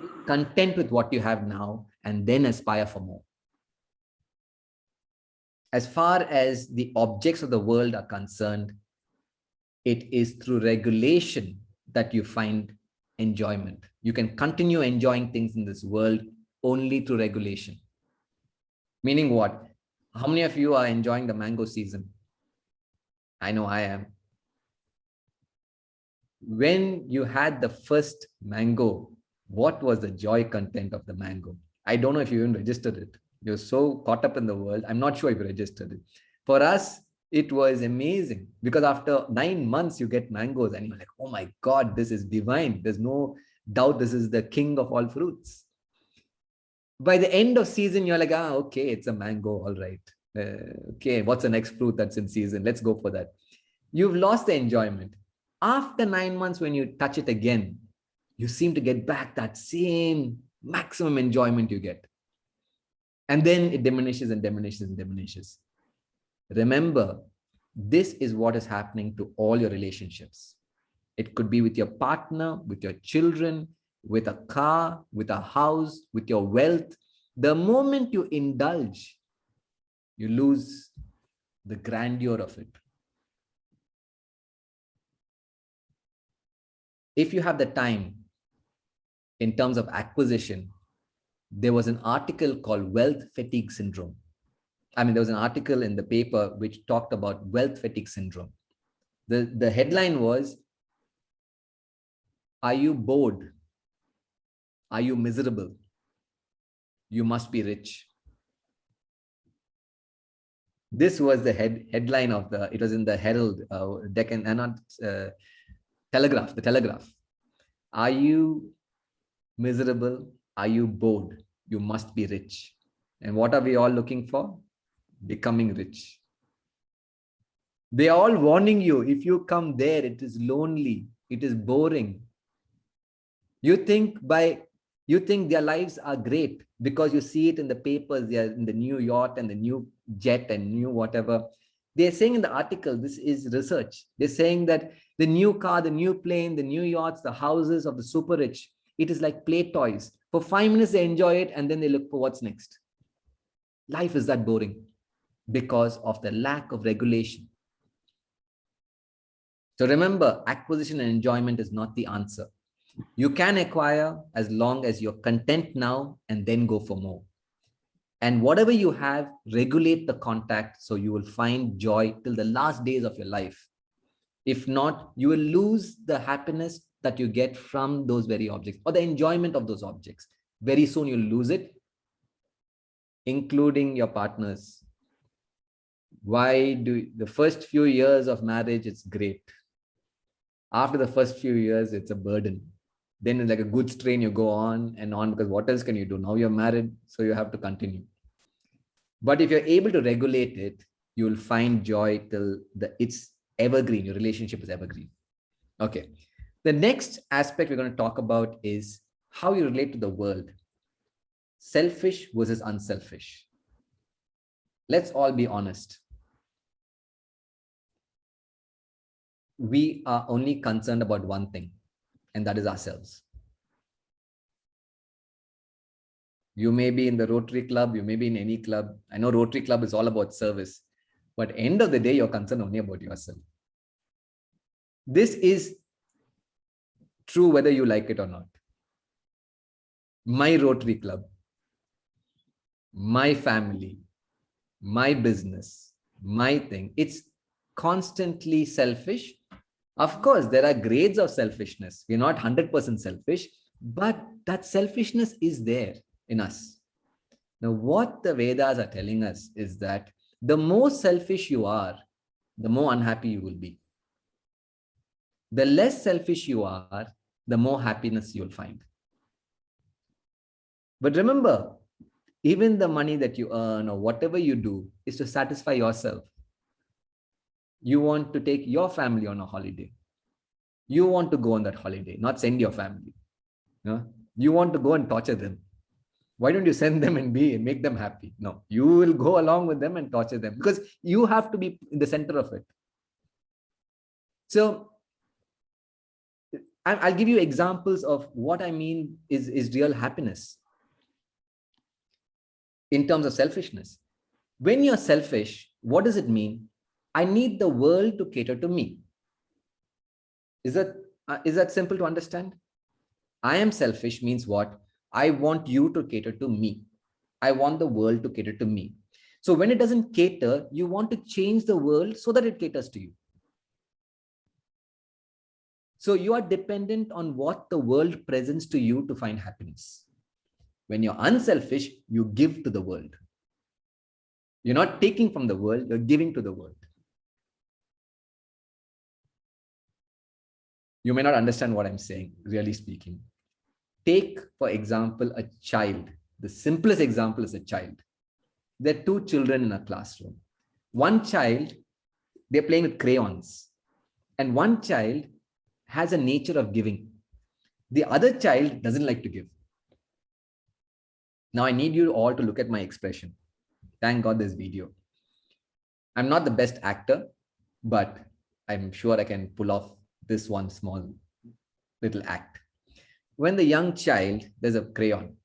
F: Be content with what you have now, and then aspire for more. As far as the objects of the world are concerned, it is through regulation that you find enjoyment. You can continue enjoying things in this world only through regulation. Meaning what? How many of you are enjoying the mango season? I know I am. When you had the first mango, what was the joy content of the mango? I don't know if you even registered it. You're so caught up in the world. I'm not sure if you registered it. For us, it was amazing because after 9 months, you get mangoes and you're like, oh my God, this is divine. There's no doubt this is the king of all fruits. By the end of season, you're like, okay, it's a mango. All right. Okay, what's the next fruit that's in season? Let's go for that. You've lost the enjoyment. After 9 months, when you touch it again, you seem to get back that same maximum enjoyment you get. And then it diminishes and diminishes and diminishes. Remember, this is what is happening to all your relationships. It could be with your partner, with your children, with a car, with a house, with your wealth. The moment you indulge, you lose the grandeur of it. If you have the time, in terms of acquisition, there was an article called Wealth Fatigue Syndrome. There was an article in the paper which talked about wealth fatigue syndrome. The headline was, are you bored? Are you miserable? You must be rich. This was the headline of it was in the Herald, Deccan, Telegraph, the Telegraph. Are you miserable? Are you bored? You must be rich. And what are we all looking for? Becoming rich. They are all warning you, if you come there, it is lonely, it is boring. You think their lives are great because you see it in the papers, they are in the new yacht and the new jet and new whatever. They're saying in the article, this is research. They're saying that the new car, the new plane, the new yachts, the houses of the super rich, it is like play toys. For 5 minutes, they enjoy it and then they look for what's next. Life is that boring because of the lack of regulation. So remember, acquisition and enjoyment is not the answer. You can acquire as long as you're content now and then go for more. And whatever you have, regulate the contact so you will find joy till the last days of your life. If not, you will lose the happiness that you get from those very objects or the enjoyment of those objects. Very soon you'll lose it, including your partners. Why do the first few years of marriage, it's great. After the first few years, it's a burden. Then it's like a good strain, you go on and on, because what else can you do? Now you're married, so you have to continue. But if you're able to regulate it, you will find joy till it's evergreen. Your relationship is evergreen. Okay. The next aspect we're going to talk about is how you relate to the world. Selfish versus unselfish. Let's all be honest. We are only concerned about one thing, and that is ourselves. You may be in the Rotary Club, you may be in any club. I know Rotary Club is all about service, but end of the day, you're concerned only about yourself. This is true whether you like it or not. My Rotary Club, my family, my business, my thing, it's constantly selfish. Of course, there are grades of selfishness. We're not 100% selfish, but that selfishness is there in us. Now, what the Vedas are telling us is that the more selfish you are, the more unhappy you will be. The less selfish you are, the more happiness you'll find. But remember, even the money that you earn or whatever you do is to satisfy yourself. You want to take your family on a holiday. You want to go on that holiday, not send your family. No? You want to go and torture them. Why don't you send them and make them happy? No, you will go along with them and torture them because you have to be in the center of it. So I'll give you examples of what I mean is real happiness in terms of selfishness. When you're selfish, what does it mean? I need the world to cater to me. Is that simple to understand? I am selfish means what? I want you to cater to me. I want the world to cater to me. So when it doesn't cater, you want to change the world so that it caters to you. So you are dependent on what the world presents to you to find happiness. When you're unselfish, you give to the world. You're not taking from the world, you're giving to the world. You may not understand what I'm saying, really speaking. Take, for example, a child. The simplest example is a child. There are two children in a classroom. One child, they're playing with crayons. And one child has a nature of giving. The other child doesn't like to give. Now I need you all to look at my expression. Thank God there's video. I'm not the best actor, but I'm sure I can pull off this one small little act. When the young child, there's a crayon.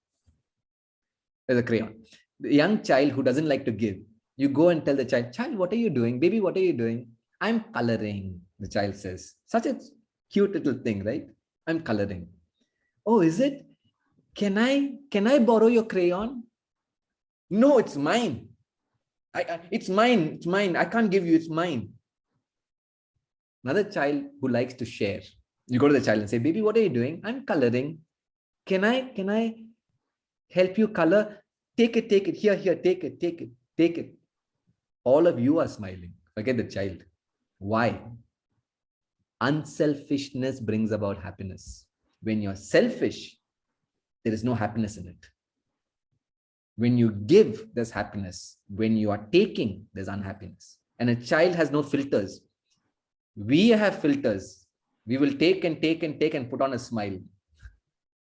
F: There's a crayon. The young child who doesn't like to give, you go and tell the child, what are you doing? Baby, what are you doing? I'm coloring, the child says. Such a cute little thing, right? I'm coloring. Oh, is it? Can I borrow your crayon? No, it's mine. It's mine. It's mine. I can't give you. It's mine. Another child who likes to share. You go to the child and say, baby, what are you doing? I'm coloring. Can I help you color? Take it. Here, take it. All of you are smiling. Forget the child. Why? Unselfishness brings about happiness. When you're selfish, there is no happiness in it. When you give, there's happiness. When you are taking, there's unhappiness. And a child has no filters. We have filters. We will take and put on a smile.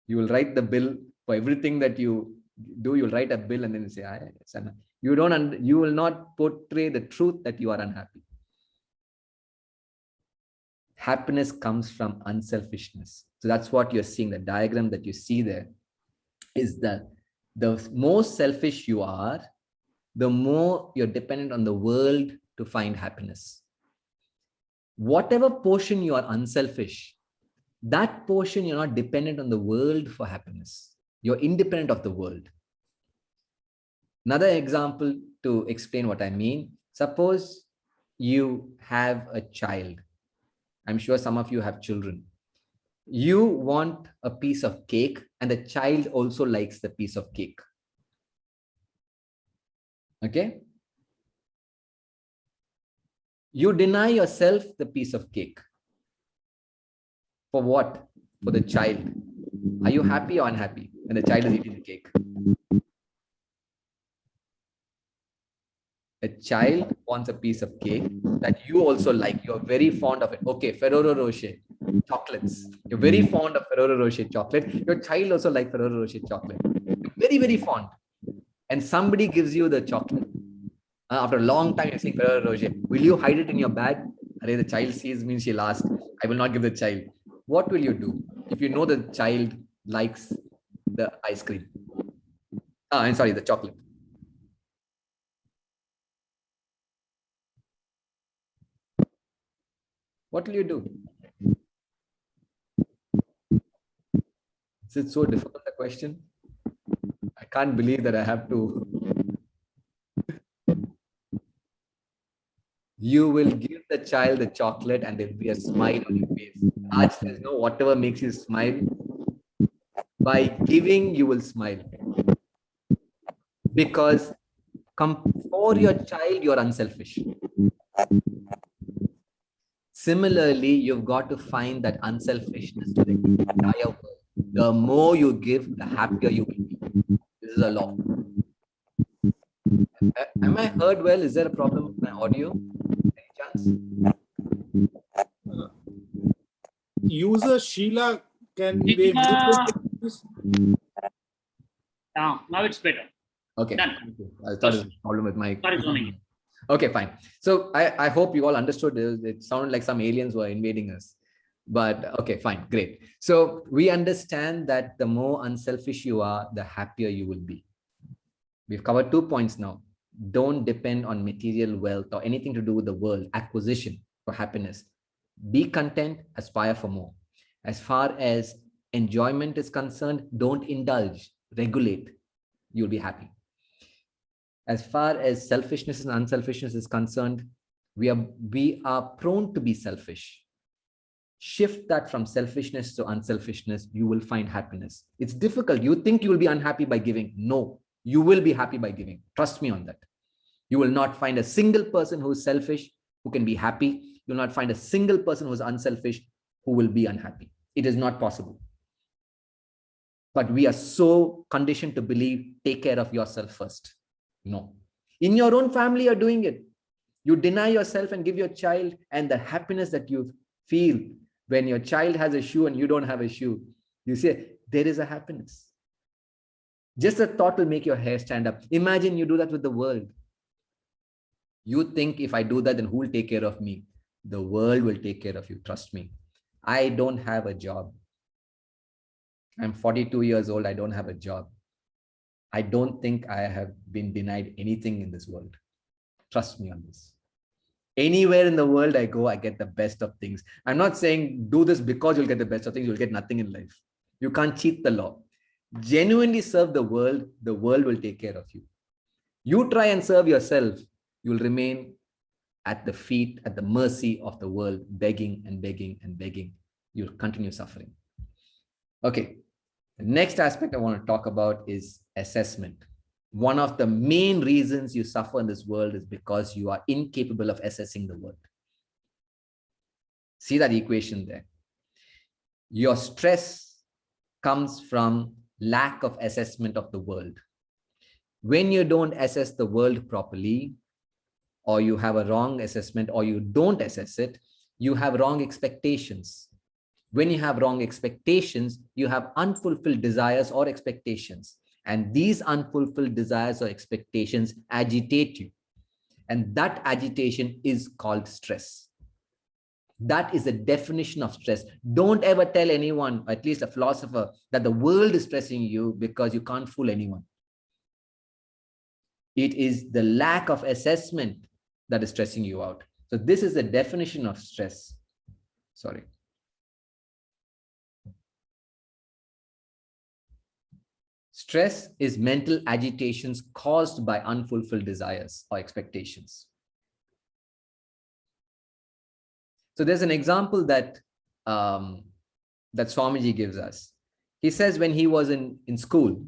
F: You will write the bill for everything that you do. You'll write a bill and then you say, you will not portray the truth that you are unhappy. Happiness comes from unselfishness. So that's what you're seeing. The diagram that you see there is that the more selfish you are, the more you're dependent on the world to find happiness. whatever portion you are unselfish, that portion you're not dependent on the world for happiness. You're independent of the world. Another example to explain what I mean, suppose you have a child. I'm sure some of you have children. You want a piece of cake and the child also likes the piece of cake. Okay? You deny yourself the piece of cake. For what? For the child. Are you happy or unhappy when the child is eating the cake? A child wants a piece of cake that you also like. You're very fond of it. Okay, Ferrero Rocher chocolates. You're very fond of Ferrero Rocher chocolate. Your child also likes Ferrero Rocher chocolate. You're very, very fond. And somebody gives you the chocolate. After a long time, you're saying Ferrero Rocher. Will you hide it in your bag? The child sees means she'll ask, I will not give the child. What will you do if you know the child likes the ice cream? I'm sorry, the chocolate. What will you do? Is it so difficult a question? I can't believe that I have to. You will give the child the chocolate and there will be a smile on your face. Raj says, no, whatever makes you smile, by giving, you will smile. Because for your child, you're unselfish. Similarly, you've got to find that unselfishness to the entire world. The more you give, the happier you will be. This is a law. Am I heard well? Is there a problem with my audio? Any chance?
A: User Sheila, can they
B: Sheila.
A: mute this?
B: Now it's better.
F: Okay.
B: Done.
F: I thought it was a problem with my.
B: Sorry, Swami.
F: Okay, fine. So I hope you all understood this. It sounded like some aliens were invading us. But okay, fine, great. So we understand that the more unselfish you are, the happier you will be. We've covered 2 points now. Don't depend on material wealth or anything to do with the world, acquisition for happiness. Be content, aspire for more. As far as enjoyment is concerned, don't indulge, regulate. You'll be happy. As far as selfishness and unselfishness is concerned, we are prone to be selfish. Shift that from selfishness to unselfishness, you will find happiness. It's difficult. You think you will be unhappy by giving. No, you will be happy by giving. Trust me on that. You will not find a single person who is selfish who can be happy. You will not find a single person who is unselfish who will be unhappy. It is not possible. But we are so conditioned to believe, take care of yourself first. No. In your own family, you're doing it. You deny yourself and give your child, and the happiness that you feel when your child has a shoe and you don't have a shoe, you say, there is a happiness. Just a thought will make your hair stand up. Imagine you do that with the world. You think if I do that, then who will take care of me? The world will take care of you. Trust me. I don't have a job. I'm 42 years old. I don't have a job. I don't think I have been denied anything in this world. Trust me on this. Anywhere in the world I go, I get the best of things. I'm not saying do this because you'll get the best of things. You'll get nothing in life. You can't cheat the law. Genuinely serve the world will take care of you. You try and serve yourself, you'll remain at the feet, at the mercy of the world, begging and begging and begging. You'll continue suffering. Okay. The next aspect I want to talk about is assessment. One of the main reasons you suffer in this world is because you are incapable of assessing the world. See that equation there. Your stress comes from lack of assessment of the world. When you don't assess the world properly, or you have a wrong assessment, or you don't assess it, you have wrong expectations. When you have wrong expectations, you have unfulfilled desires or expectations. And these unfulfilled desires or expectations agitate you. And that agitation is called stress. That is the definition of stress. Don't ever tell anyone, at least a philosopher, that the world is stressing you, because you can't fool anyone. It is the lack of assessment that is stressing you out. So this is the definition of stress. Sorry. Stress is mental agitations caused by unfulfilled desires or expectations. So there's an example that that Swamiji gives us. He says when he was in school,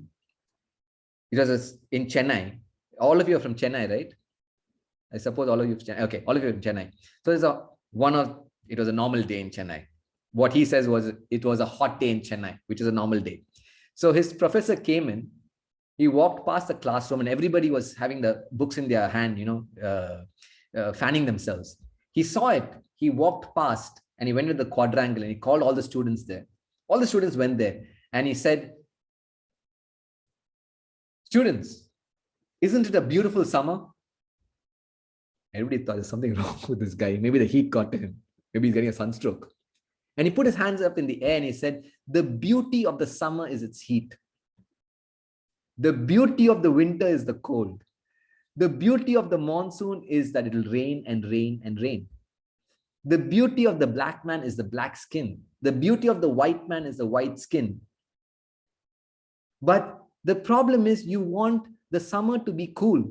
F: it was in Chennai. All of you are from Chennai, right? I suppose all of you are Chennai. Okay, all of you are in Chennai. So it was a normal day in Chennai. What he says was it was a hot day in Chennai, which is a normal day. So his professor came in, he walked past the classroom and everybody was having the books in their hand, fanning themselves. He saw it, he walked past and he went to the quadrangle and he called all the students there. All the students went there and he said, students, isn't it a beautiful summer? Everybody thought there's something wrong with this guy. Maybe the heat got to him. Maybe he's getting a sunstroke. And he put his hands up in the air and he said, the beauty of the summer is its heat. The beauty of the winter is the cold. The beauty of the monsoon is that it will rain and rain and rain. The beauty of the black man is the black skin. The beauty of the white man is the white skin. But the problem is you want the summer to be cool.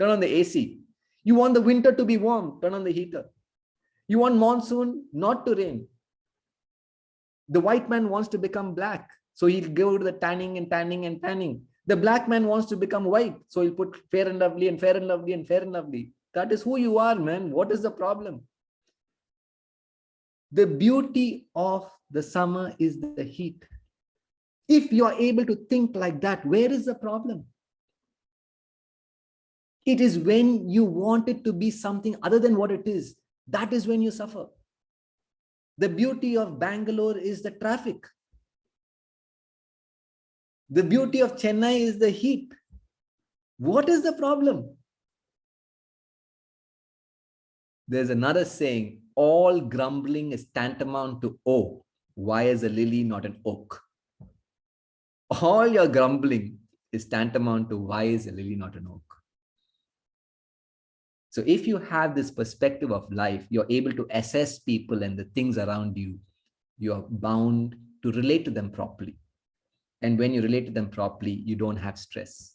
F: Turn on the AC. You want the winter to be warm. Turn on the heater. You want monsoon not to rain. The white man wants to become black. So he'll go to the tanning and tanning and tanning. The black man wants to become white. So he'll put fair and lovely and fair and lovely and fair and lovely. That is who you are, man. What is the problem? The beauty of the summer is the heat. If you are able to think like that, where is the problem? It is when you want it to be something other than what it is. That is when you suffer. The beauty of Bangalore is the traffic. The beauty of Chennai is the heat. What is the problem? There's another saying, all grumbling is tantamount to, oh, why is a lily not an oak? All your grumbling is tantamount to, why is a lily not an oak? So if you have this perspective of life, you're able to assess people and the things around you. You're bound to relate to them properly. And when you relate to them properly, you don't have stress.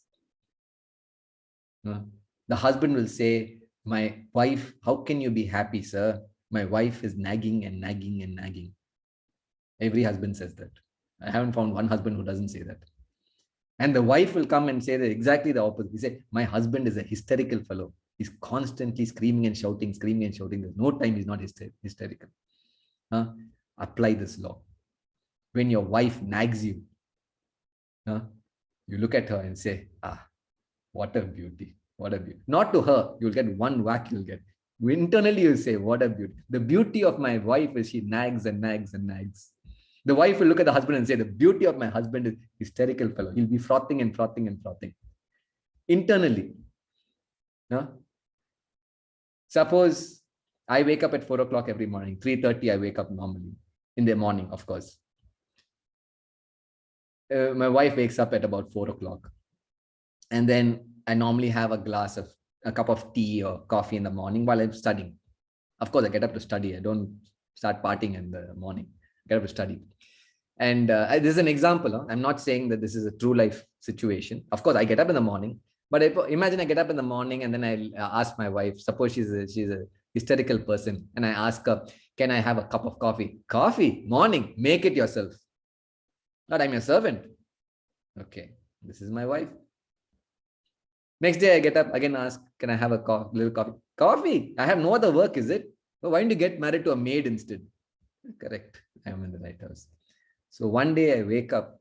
F: The husband will say, my wife, how can you be happy, sir? My wife is nagging and nagging and nagging. Every husband says that. I haven't found one husband who doesn't say that. And the wife will come and say that exactly the opposite. He said, my husband is a hysterical fellow. He's constantly screaming and shouting, screaming and shouting. There's no time he's not hysterical. Apply this law. When your wife nags you, you look at her and say, what a beauty. What a beauty. Not to her, you'll get one whack you'll get. Internally, you say, what a beauty. The beauty of my wife is she nags and nags and nags. The wife will look at the husband and say, the beauty of my husband is hysterical fellow. He'll be frothing and frothing and frothing. Internally. Suppose I wake up at 4 o'clock every morning. 3:30 I wake up normally. In the morning, of course. My wife wakes up at about 4 o'clock. And then I normally have a cup of tea or coffee in the morning while I'm studying. Of course, I get up to study. I don't start partying in the morning. I get up to study. And this is an example. I'm not saying that this is a true life situation. Of course, I get up in the morning. But imagine I get up in the morning and then I ask my wife, suppose she's a hysterical person. And I ask her, can I have a cup of coffee? Coffee, morning, make it yourself. Not I'm your servant. Okay, this is my wife. Next day I get up, again ask, can I have a little coffee? Coffee, I have no other work, is it? So why don't you get married to a maid instead? Correct, I am in the right house. So one day I wake up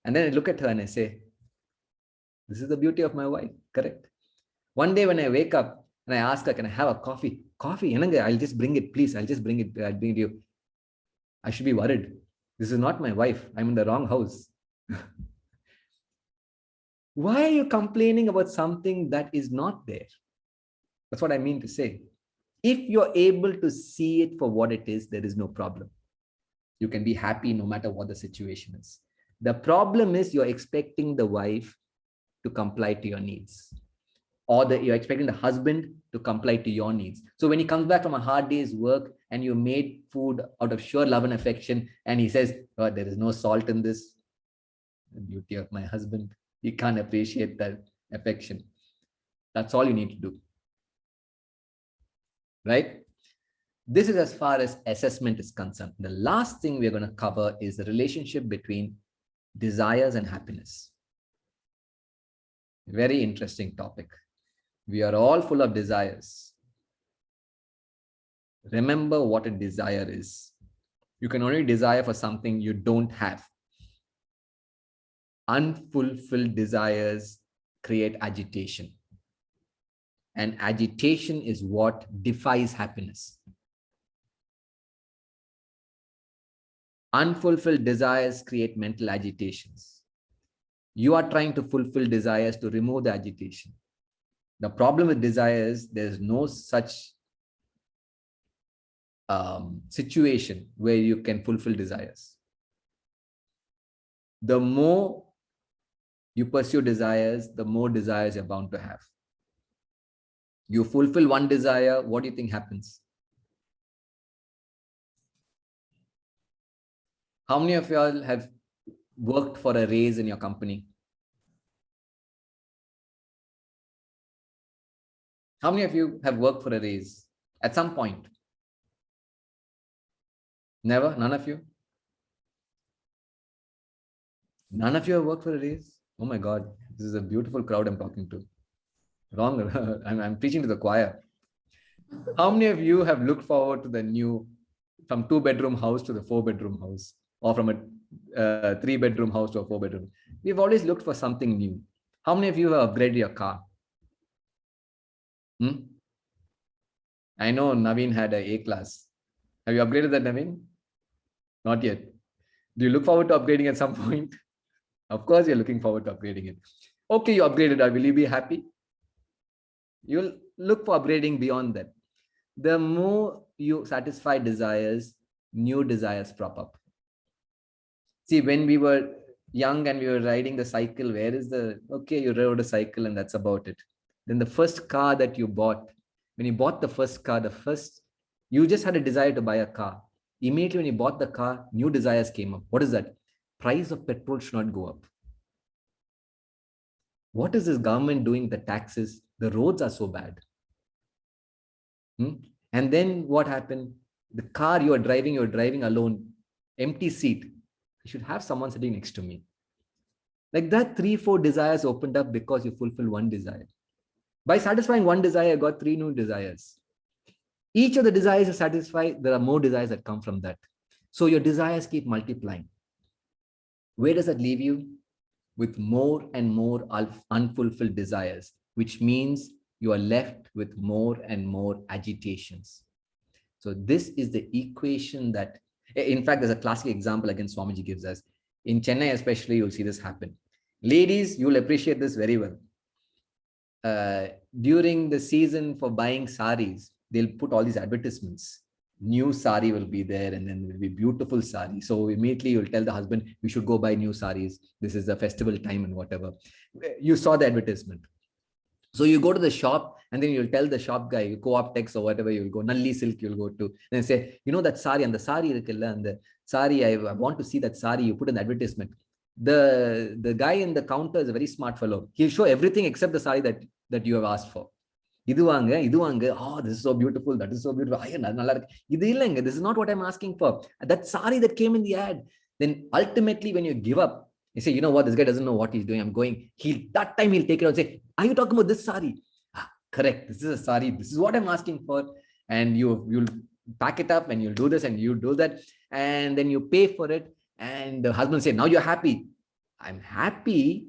F: and then I look at her and I say, this is the beauty of my wife, correct? One day when I wake up and I ask her, can I have a coffee? Coffee, I'll just bring it, please. I'll bring it to you. I should be worried. This is not my wife. I'm in the wrong house. Why are you complaining about something that is not there? That's what I mean to say. If you're able to see it for what it is, there is no problem. You can be happy no matter what the situation is. The problem is you're expecting the wife to comply to your needs. or you're expecting the husband to comply to your needs. So when he comes back from a hard day's work and you made food out of sheer love and affection, and he says, oh, there is no salt in this, the beauty of my husband, you can't appreciate that affection. That's all you need to do. Right? This is as far as assessment is concerned. The last thing we're going to cover is the relationship between desires and happiness. Very interesting topic. We are all full of desires. Remember what a desire is. You can only desire for something you don't have. Unfulfilled desires create agitation. And agitation is what defies happiness. Unfulfilled desires create mental agitations. You are trying to fulfill desires to remove the agitation. The problem with desires, there's no such situation where you can fulfill desires. The more you pursue desires, the more desires you're bound to have. You fulfill one desire, what do you think happens? How many of y'all have worked for a raise in your company? How many of you have worked for a raise at some point? Never? None of you? None of you have worked for a raise? Oh my God, this is a beautiful crowd I'm talking to. Wrong, I'm preaching to the choir. How many of you have looked forward to the new, from 2-bedroom house to the 4-bedroom house, or from a 3-bedroom house to a 4-bedroom? We've always looked for something new. How many of you have upgraded your car? I know Naveen had an A-class. Have you upgraded that, Naveen? Not yet. Do you look forward to upgrading at some point? Of course, you're looking forward to upgrading it. Okay, you upgraded. Will you be happy? You'll look for upgrading beyond that. The more you satisfy desires, new desires prop up. See, when we were young and we were riding the cycle, where is okay, you rode a cycle and that's about it. Then the first car that you bought, when you bought the first car, you just had a desire to buy a car. Immediately when you bought the car, new desires came up. What is that? Price of petrol should not go up. What is this government doing? The taxes, the roads are so bad. And then what happened? The car you're driving alone, empty seat. I should have someone sitting next to me. Like that, 3-4 desires opened up because you fulfill one desire. By satisfying one desire, I got 3 new desires. Each of the desires is satisfied. There are more desires that come from that. So your desires keep multiplying. Where does that leave you? With more and more unfulfilled desires, which means you are left with more and more agitations. So this is the equation that, in fact, there's a classic example again Swamiji gives us. In Chennai especially, you'll see this happen. Ladies, you'll appreciate this very well. During the season for buying saris, they'll put all these advertisements. New sari will be there, and then there will be beautiful sari. So immediately you'll tell the husband, we should go buy new saris. This is the festival time and whatever. You saw the advertisement. So you go to the shop and then you'll tell the shop guy, you Co-op Tex or whatever, you'll go, Nalli Silk, you'll go to, then say, you know that sari, and the sari, and the sari, I want to see that sari, you put an advertisement. The guy in the counter is a very smart fellow. He'll show everything except the sari that you have asked for. Oh, this is so beautiful. That is so beautiful. This is not what I'm asking for. That sari that came in the ad. Then ultimately, when you give up, you say, you know what, this guy doesn't know what he's doing. I'm going. That time he'll take it and say, are you talking about this sari? Correct. This is a sari. This is what I'm asking for. And you'll pack it up and you'll do this and you do that. And then you pay for it. And the husband say, now you're happy. I'm happy,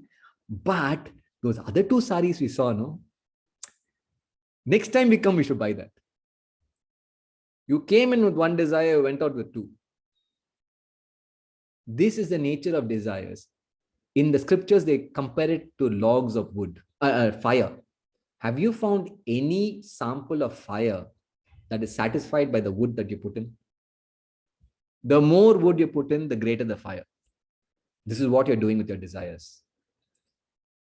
F: but those other 2 saris we saw, no? Next time we come, we should buy that. You came in with one desire, went out with 2. This is the nature of desires. In the scriptures, they compare it to logs of wood, fire. Have you found any sample of fire that is satisfied by the wood that you put in? The more wood you put in, the greater the fire. This is what you're doing with your desires.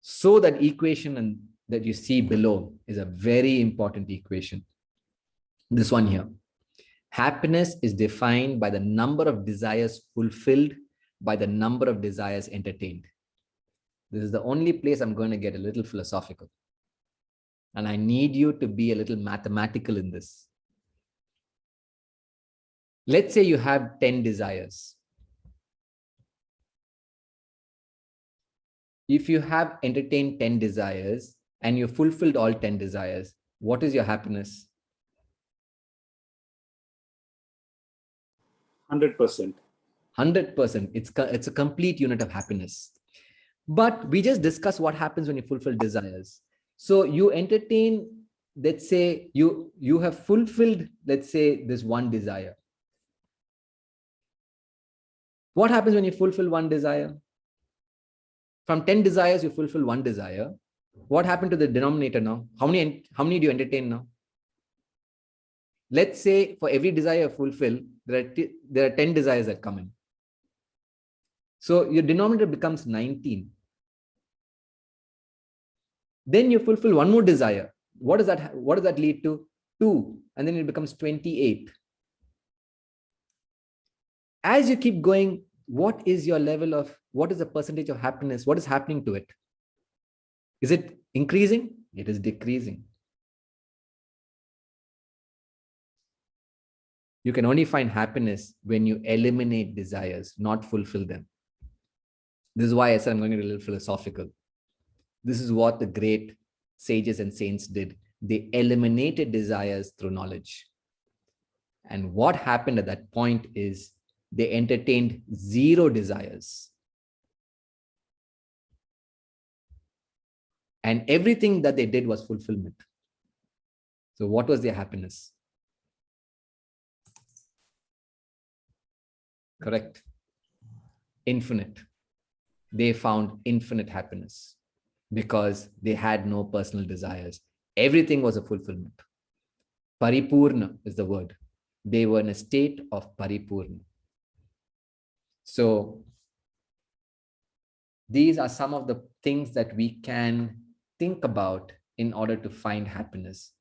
F: So that equation and that you see below is a very important equation. This one here. Happiness is defined by the number of desires fulfilled by the number of desires entertained. This is the only place I'm going to get a little philosophical. And I need you to be a little mathematical in this. Let's say you have 10 desires. If you have entertained 10 desires and you fulfilled all 10 desires, what is your happiness?
A: 100%.
F: 100%. It's a complete unit of happiness. But we just discussed what happens when you fulfill desires. So you entertain, let's say you have fulfilled, let's say, this one desire. What happens when you fulfill one desire? From 10 desires, you fulfill one desire. What happened to the denominator now? How many do you entertain now? Let's say for every desire you fulfill, there are 10 desires that come in. So your denominator becomes 19. Then you fulfill one more desire. What does that lead to? 2. And then it becomes 28. As you keep going, what is the percentage of happiness? What is happening to it? Is it increasing? It is decreasing. You can only find happiness when you eliminate desires, not fulfill them. This is why I said I'm going to get a little philosophical. This is what the great sages and saints did. They eliminated desires through knowledge. And what happened at that point is they entertained 0 desires. And everything that they did was fulfillment. So what was their happiness? Correct. Infinite. They found infinite happiness because they had no personal desires. Everything was a fulfillment. Paripurna is the word. They were in a state of paripurna. So these are some of the things that we can think about in order to find happiness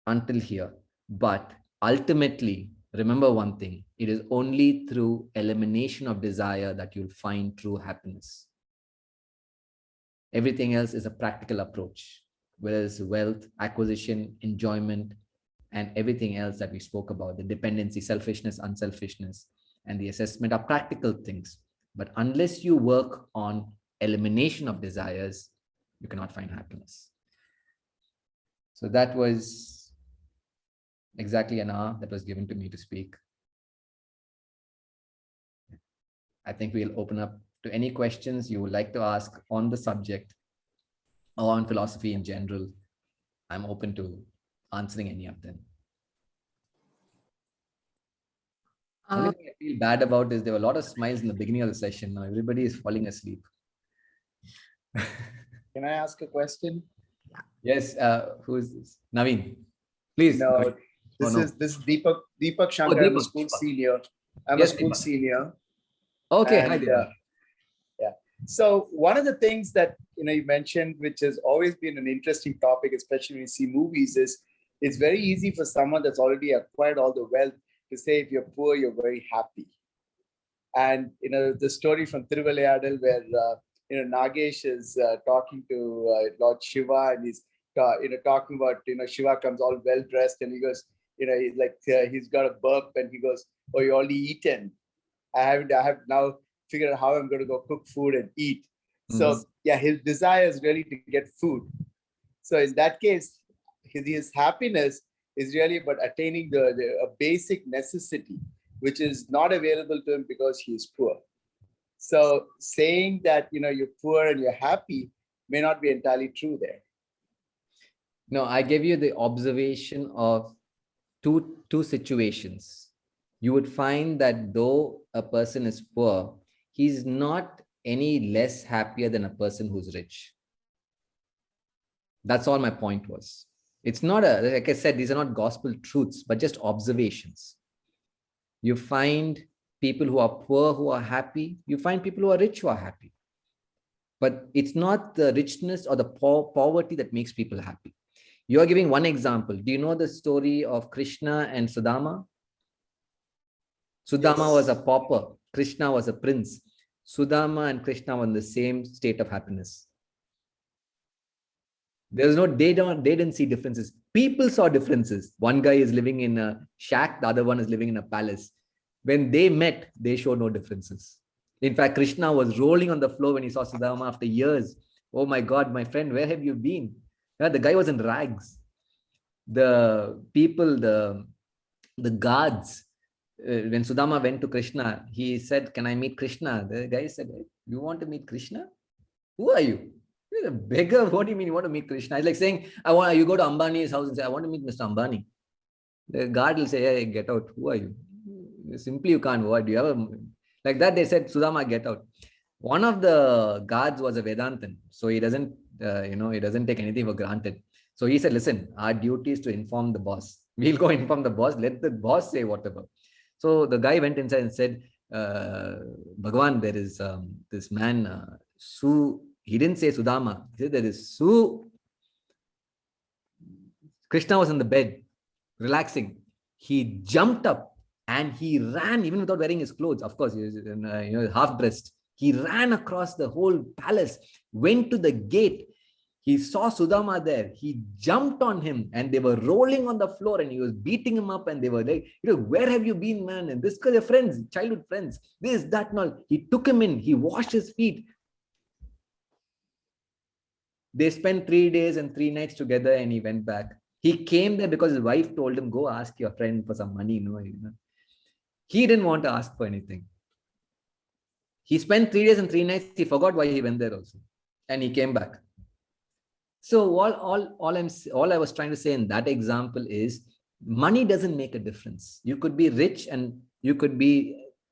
F: until here. But ultimately, remember one thing, it is only through elimination of desire that you'll find true happiness. Everything else is a practical approach, whether it's wealth, acquisition, enjoyment, and everything else that we spoke about, the dependency, selfishness, unselfishness, and the assessment are practical things. But unless you work on elimination of desires, you cannot find happiness. So that was exactly an hour that was given to me to speak. I think we'll open up to any questions you would like to ask on the subject or on philosophy in general. I'm open to answering any of them. Only thing I feel bad about is there were a lot of smiles in the beginning of the session. Now everybody is falling asleep.
J: Can I ask a question?
F: Yes, who is this? Naveen, please.
J: No,
F: Naveen.
J: this is Deepak Shankar. I'm a school senior. I'm a school senior.
F: Okay,
J: and,
F: hi there.
J: yeah. So one of the things that you mentioned, which has always been an interesting topic, especially when you see movies, is it's very easy for someone that's already acquired all the wealth to say if you're poor, you're very happy. And the story from Thiruvilayadal where Nagesh is talking to Lord Shiva, and he's talking about Shiva comes all well dressed, and he goes, he's like he's got a burp, and he goes, "Oh, you already eaten. I have now figured out how I'm going to go cook food and eat." So yeah, his desire is really to get food. So in that case, his happiness is really about attaining a basic necessity, which is not available to him because he is poor. So saying that you're poor and you're happy may not be entirely true there.
F: No, I gave you the observation of two situations. You would find that though a person is poor, he's not any less happier than a person who's rich. That's all my point was. It's not like I said, these are not gospel truths, but just observations. You find people who are poor who are happy. You find people who are rich who are happy. but it's not the richness or the poverty that makes people happy. You are giving one example. Do you know the story of Krishna and Sudama? Sudama was a pauper. Krishna was a prince. Sudama and Krishna were in the same state of happiness. There's no, they didn't see differences. People saw differences. One guy is living in a shack, the other one is living in a palace. When they met, they showed no differences. In fact, Krishna was rolling on the floor when he saw Sudama after years. Oh my God, my friend, where have you been? Yeah, the guy was in rags. The people, the guards, when Sudama went to Krishna, he said, "Can I meet Krishna?" The guy said, "You want to meet Krishna? Who are you? You're a beggar. What do you mean you want to meet Krishna?" It's like saying, you go to Ambani's house and say, "I want to meet Mr. Ambani." The guard will say, "Hey, get out. Who are you?" Simply you can't. What do you have? Like that, they said, "Sudama, get out." One of the guards was a Vedantan, so he doesn't, he doesn't take anything for granted. So he said, "Listen, our duty is to inform the boss. We'll go inform the boss. Let the boss say whatever." So the guy went inside and said, "Bhagavan, there is this man, Su." He didn't say Sudama. He said, "There is Su." Krishna was in the bed, relaxing. He jumped up and he ran, even without wearing his clothes. Of course, he was half dressed. He ran across the whole palace, went to the gate. He saw Sudama there. He jumped on him and they were rolling on the floor and he was beating him up and they were like, "Where have you been, man?" And this, because they're friends, childhood friends. This, that, and all. He took him in. He washed his feet. They spent 3 days and 3 nights together and he went back. He came there because his wife told him, "Go ask your friend for some money." He didn't want to ask for anything. He spent 3 days and 3 nights. He forgot why he went there also. And he came back. So all I was trying to say in that example is money doesn't make a difference. You could be rich and you could be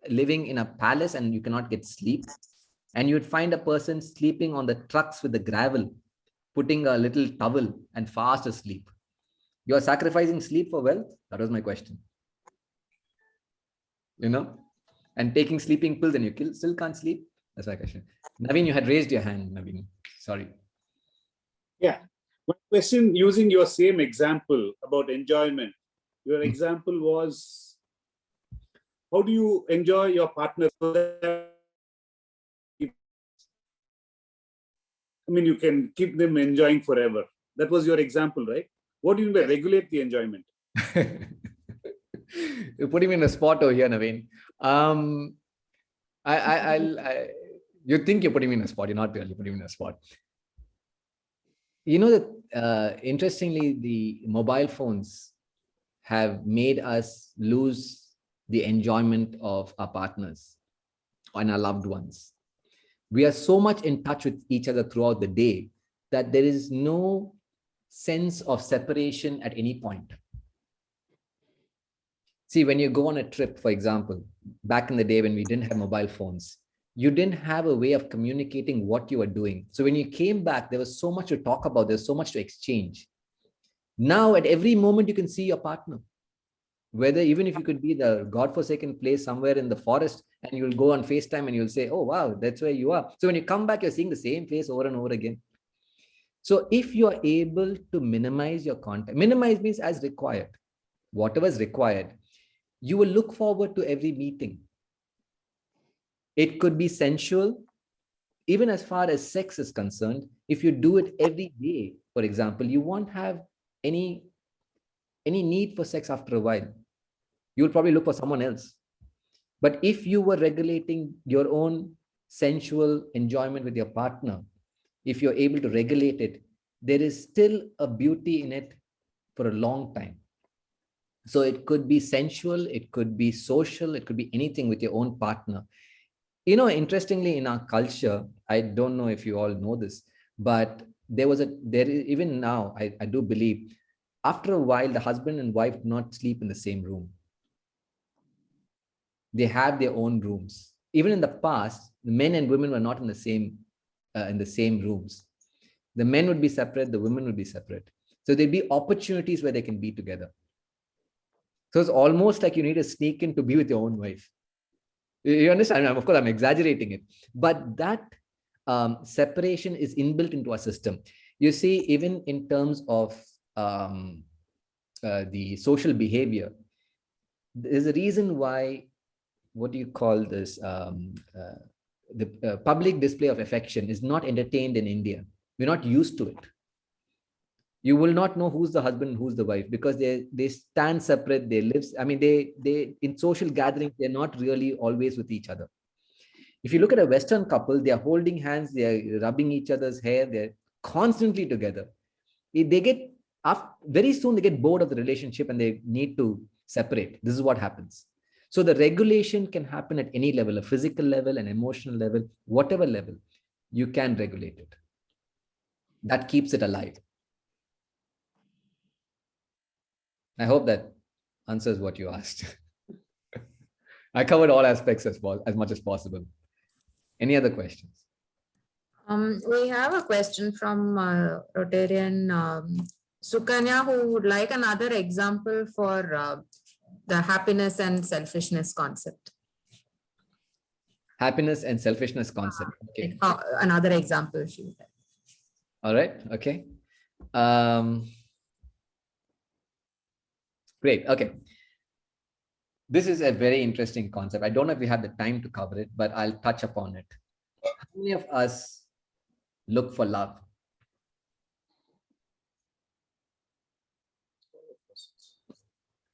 F: living in a palace and you cannot get sleep. And you'd find a person sleeping on the trucks with the gravel, putting a little towel and fast asleep. You're sacrificing sleep for wealth? That was my question. And taking sleeping pills and you still can't sleep? That's my question. Naveen, you had raised your hand, Naveen. Sorry.
A: Yeah. My question, using your same example about enjoyment, your example was, how do you enjoy your partner so that, you can keep them enjoying forever? That was your example, right? What do you mean by regulate the enjoyment?
F: You're putting me in a spot over here, Naveen. You think you're putting me in a spot. You're not really putting me in a spot. Interestingly, the mobile phones have made us lose the enjoyment of our partners and our loved ones. We are so much in touch with each other throughout the day that there is no sense of separation at any point. See, when you go on a trip, for example, back in the day when we didn't have mobile phones, you didn't have a way of communicating what you were doing. So when you came back, there was so much to talk about. There's so much to exchange. Now, at every moment, you can see your partner. Whether even if you could be the godforsaken place somewhere in the forest and you'll go on FaceTime and you'll say, "Oh, wow, that's where you are." So when you come back, you're seeing the same face over and over again. So if you are able to minimize your contact, minimize means as required, whatever is required, you will look forward to every meeting. It could be sensual, even as far as sex is concerned. If you do it every day, for example, you won't have any need for sex after a while. You'll probably look for someone else. But if you were regulating your own sensual enjoyment with your partner, if you're able to regulate it, there is still a beauty in it for a long time. So it could be sensual, it could be social, it could be anything with your own partner. Interestingly, in our culture, I don't know if you all know this, but even now, I do believe, after a while, the husband and wife do not sleep in the same room. They have their own rooms. Even in the past, the men and women were not in the same rooms. The men would be separate, the women would be separate. So there'd be opportunities where they can be together. So it's almost like you need to sneak in to be with your own wife. You understand? Of course, I'm exaggerating it. But that separation is inbuilt into our system. You see, even in terms of the social behavior, there's a reason why, what do you call this? The public display of affection is not entertained in India. We're not used to it. You will not know who's the husband, who's the wife, because they stand separate. They live. I mean, they in social gatherings, they're not really always with each other. If you look at a Western couple, they are holding hands, they are rubbing each other's hair, they're constantly together. They get very soon they get bored of the relationship and they need to separate. This is what happens. So the regulation can happen at any level, a physical level, an emotional level, whatever level, you can regulate it. That keeps it alive. I hope that answers what you asked. I covered all aspects as much as possible. Any other questions?
E: We have a question from Rotarian Sukanya, who would like another example for the happiness and selfishness concept.
F: Happiness and selfishness concept. Okay.
E: Another example, if you would like.
F: All right. Okay. Great. Okay. This is a very interesting concept. I don't know if we have the time to cover it, but I'll touch upon it. How many of us look for love?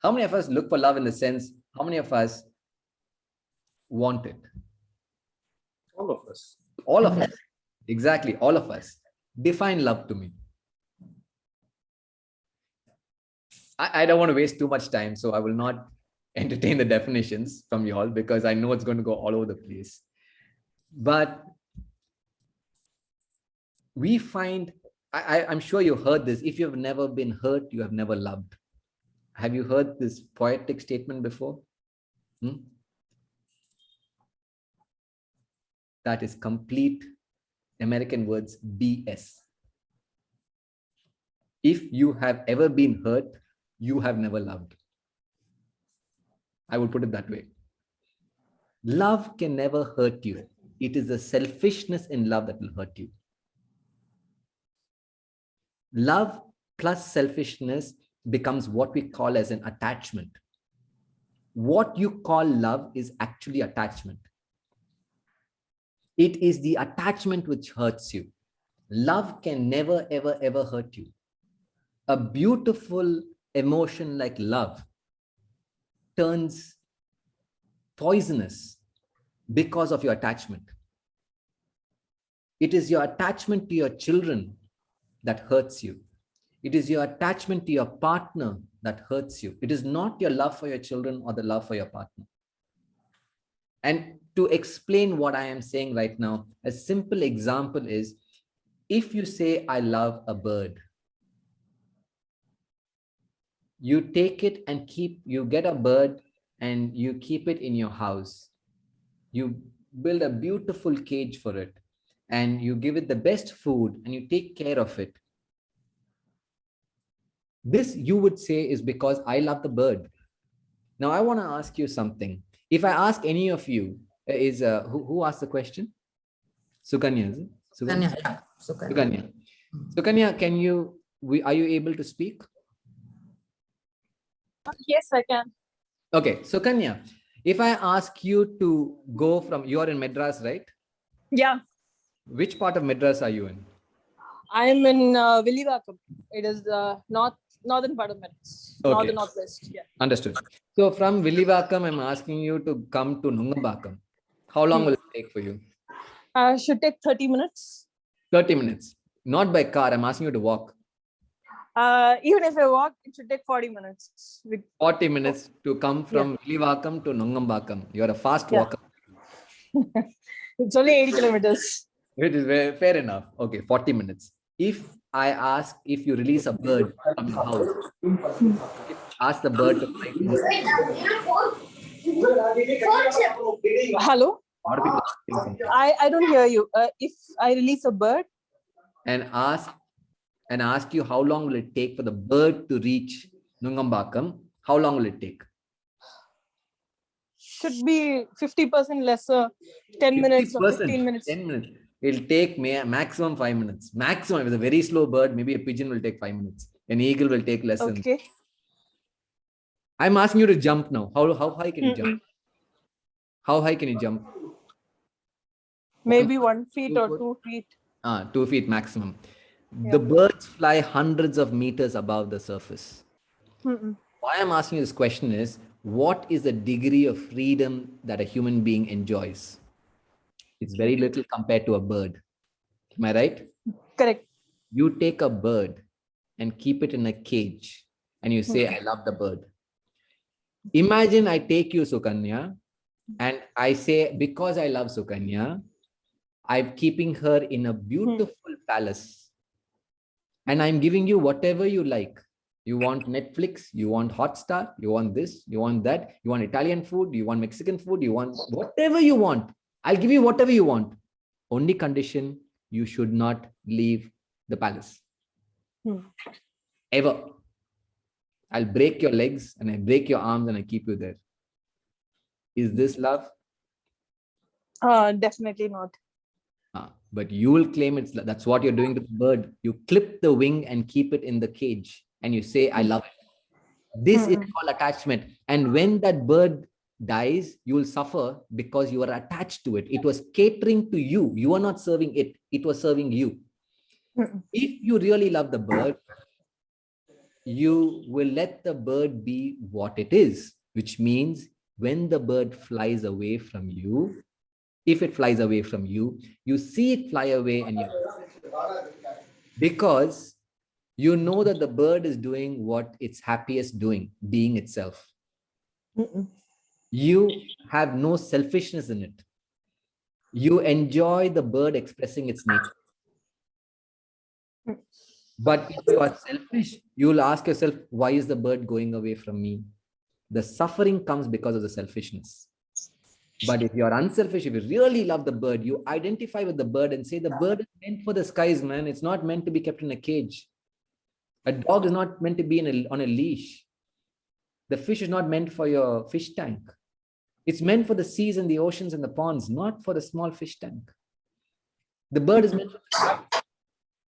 F: How many of us look for love in the sense, how many of us want it?
A: All of us.
F: All of us. Exactly. All of us. Define love to me. I don't want to waste too much time, so I will not entertain the definitions from you all because I know it's going to go all over the place. But we find, I'm sure you heard this, if you've never been hurt, you have never loved. Have you heard this poetic statement before? That is complete American words BS. If you have ever been hurt, you have never loved. I would put it that way. Love can never hurt you. It is the selfishness in love that will hurt you. Love plus selfishness becomes what we call as an attachment. What you call love is actually attachment. It is the attachment which hurts you. Love can never, ever, ever hurt you. A beautiful emotion like love turns poisonous because of your attachment. It is your attachment to your children that hurts you. It is your attachment to your partner that hurts you. It is not your love for your children or the love for your partner. And to explain what I am saying right now, a simple example is, if you say, I love a bird, you take it and you get a bird and you keep it in your house. You build a beautiful cage for it and you give it the best food and you take care of it. This you would say is because I love the bird. Now I want to ask you something. If I ask any of you, who asked the question? Sukanya, is it? Sukanya.
E: Yeah.
F: Sukanya. Sukanya, are you able to speak?
K: Yes, I can.
F: Okay, Sukanya, if I ask you to go from, you're in Madras, right?
K: Yeah.
F: Which part of Madras are you in?
K: I am in Leelaram. It is the northern part of Madras.
F: Okay.
K: Northwest. Yeah.
F: Understood. So from Leelaram, I'm asking you to come to Nungambakam. How long will it take for you?
K: Should take 30 minutes.
F: 30 minutes. Not by car. I'm asking you to walk.
K: Even if I walk, it should take 40 minutes.
F: 40 minutes to come from Leelaram to Nungambakam. You're a fast walker.
K: It's only 80 kilometers.
F: It is very fair enough. Okay, 40 minutes. If I ask if you release a bird from your house, ask the bird to fly.
K: Hello? I don't hear you. If I release a bird
F: and ask you how long will it take for the bird to reach Nungambakam, how long will it take?
K: Should be 50% lesser, 10 minutes or 15 minutes.
F: 10 minutes. It'll take maximum 5 minutes. Maximum. If it's a very slow bird, maybe a pigeon will take 5 minutes. An eagle will take less than.
K: Okay.
F: I'm asking you to jump now. How high can you jump? How high can you jump?
K: Maybe 1 feet
F: 2
K: or
F: foot?
K: 2 feet.
F: 2 feet maximum.
K: Yeah.
F: The birds fly hundreds of meters above the surface. Why I'm asking you this question is, what is the degree of freedom that a human being enjoys? It's very little compared to a bird. Am I right?
K: Correct.
F: You take a bird and keep it in a cage and you say, I love the bird. Imagine I take you, Sukanya, and I say, because I love Sukanya, I'm keeping her in a beautiful palace. And I'm giving you whatever you like. You want Netflix, you want Hotstar, you want this, you want that, you want Italian food, you want Mexican food, you want whatever you want. I'll give you whatever you want. Only condition, you should not leave the palace. Ever. I'll break your legs and I break your arms and I keep you there. Is this love?
K: Definitely not.
F: But you will claim it's that's what you're doing to the bird. You clip the wing and keep it in the cage and you say, I love it. This is called attachment. And when that bird dies, you will suffer because you are attached to it. It was catering to you. You are not serving it. It was serving you. If you really love the bird, you will let the bird be what it is, which means when the bird flies away from you, if it flies away from you, you see it fly away and you, because you know that the bird is doing what it's happiest doing, being itself. You have no selfishness in it. You enjoy the bird expressing its nature. But if you are selfish, you will ask yourself, why is the bird going away from me? The suffering comes because of the selfishness. But if you are unselfish, if you really love the bird, you identify with the bird and say, the bird is meant for the skies, man. It's not meant to be kept in a cage. A dog is not meant to be on a leash. The fish is not meant for your fish tank. It's meant for the seas and the oceans and the ponds, not for the small fish tank. The bird is meant for the sky.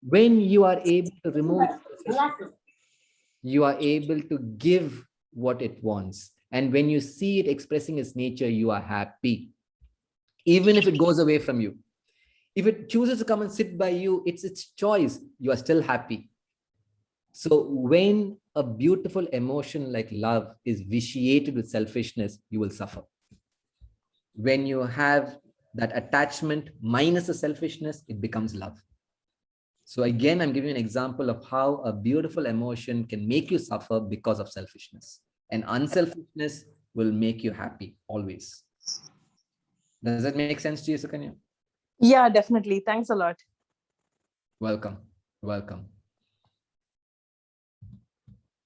F: When you are able to remove it, you are able to give what it wants. And when you see it expressing its nature, you are happy. Even if it goes away from you. If it chooses to come and sit by you, it's its choice. You are still happy. So when a beautiful emotion like love is vitiated with selfishness, you will suffer. When you have that attachment minus the selfishness, it becomes love. So again, I'm giving you an example of how a beautiful emotion can make you suffer because of selfishness. And unselfishness will make you happy always. Does that make sense to you, Sukanya?
K: Yeah, definitely. Thanks a lot.
F: Welcome. Welcome.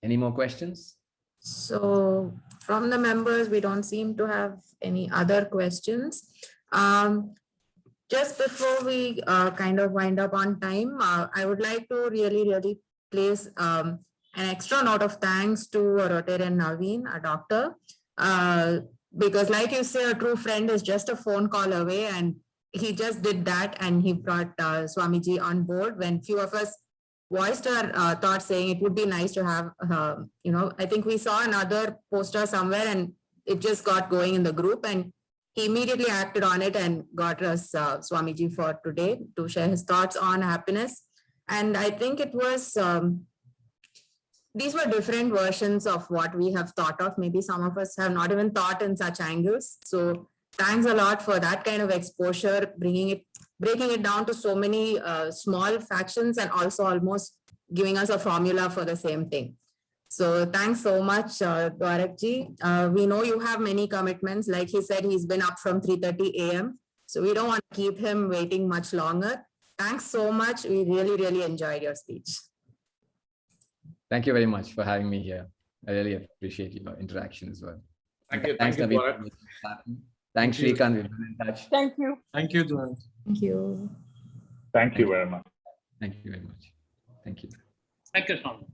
F: Any more questions?
E: So from the members, we don't seem to have any other questions. Just before we kind of wind up on time, I would like to really place an extra note of thanks to Rotarian Naveen, a doctor, because like you say, a true friend is just a phone call away, and he just did that, and he brought Swamiji on board when few of us voiced our thoughts saying it would be nice to have, I think we saw another poster somewhere and it just got going in the group, and he immediately acted on it and got us Swamiji for today to share his thoughts on happiness. And I think it was, these were different versions of what we have thought of. Maybe some of us have not even thought in such angles. So thanks a lot for that kind of exposure, breaking it down to so many small factions and also almost giving us a formula for the same thing. So thanks so much, Dwarak ji. We know you have many commitments. Like he said, he's been up from 3:30 a.m. So we don't want to keep him waiting much longer. Thanks so much. We really enjoyed your speech.
F: Thank you very much for having me here. I really appreciate your interaction as well.
C: Thank you.
F: Thanks,
C: Thank you, Dwarak.
F: Thanks, Shrikant. We've been in touch.
K: Thank you.
D: Thank you, Dwarak.
E: Thank you.
A: Thank you very much.
F: Thank you very much. Thank you.
B: Thank you, Swami.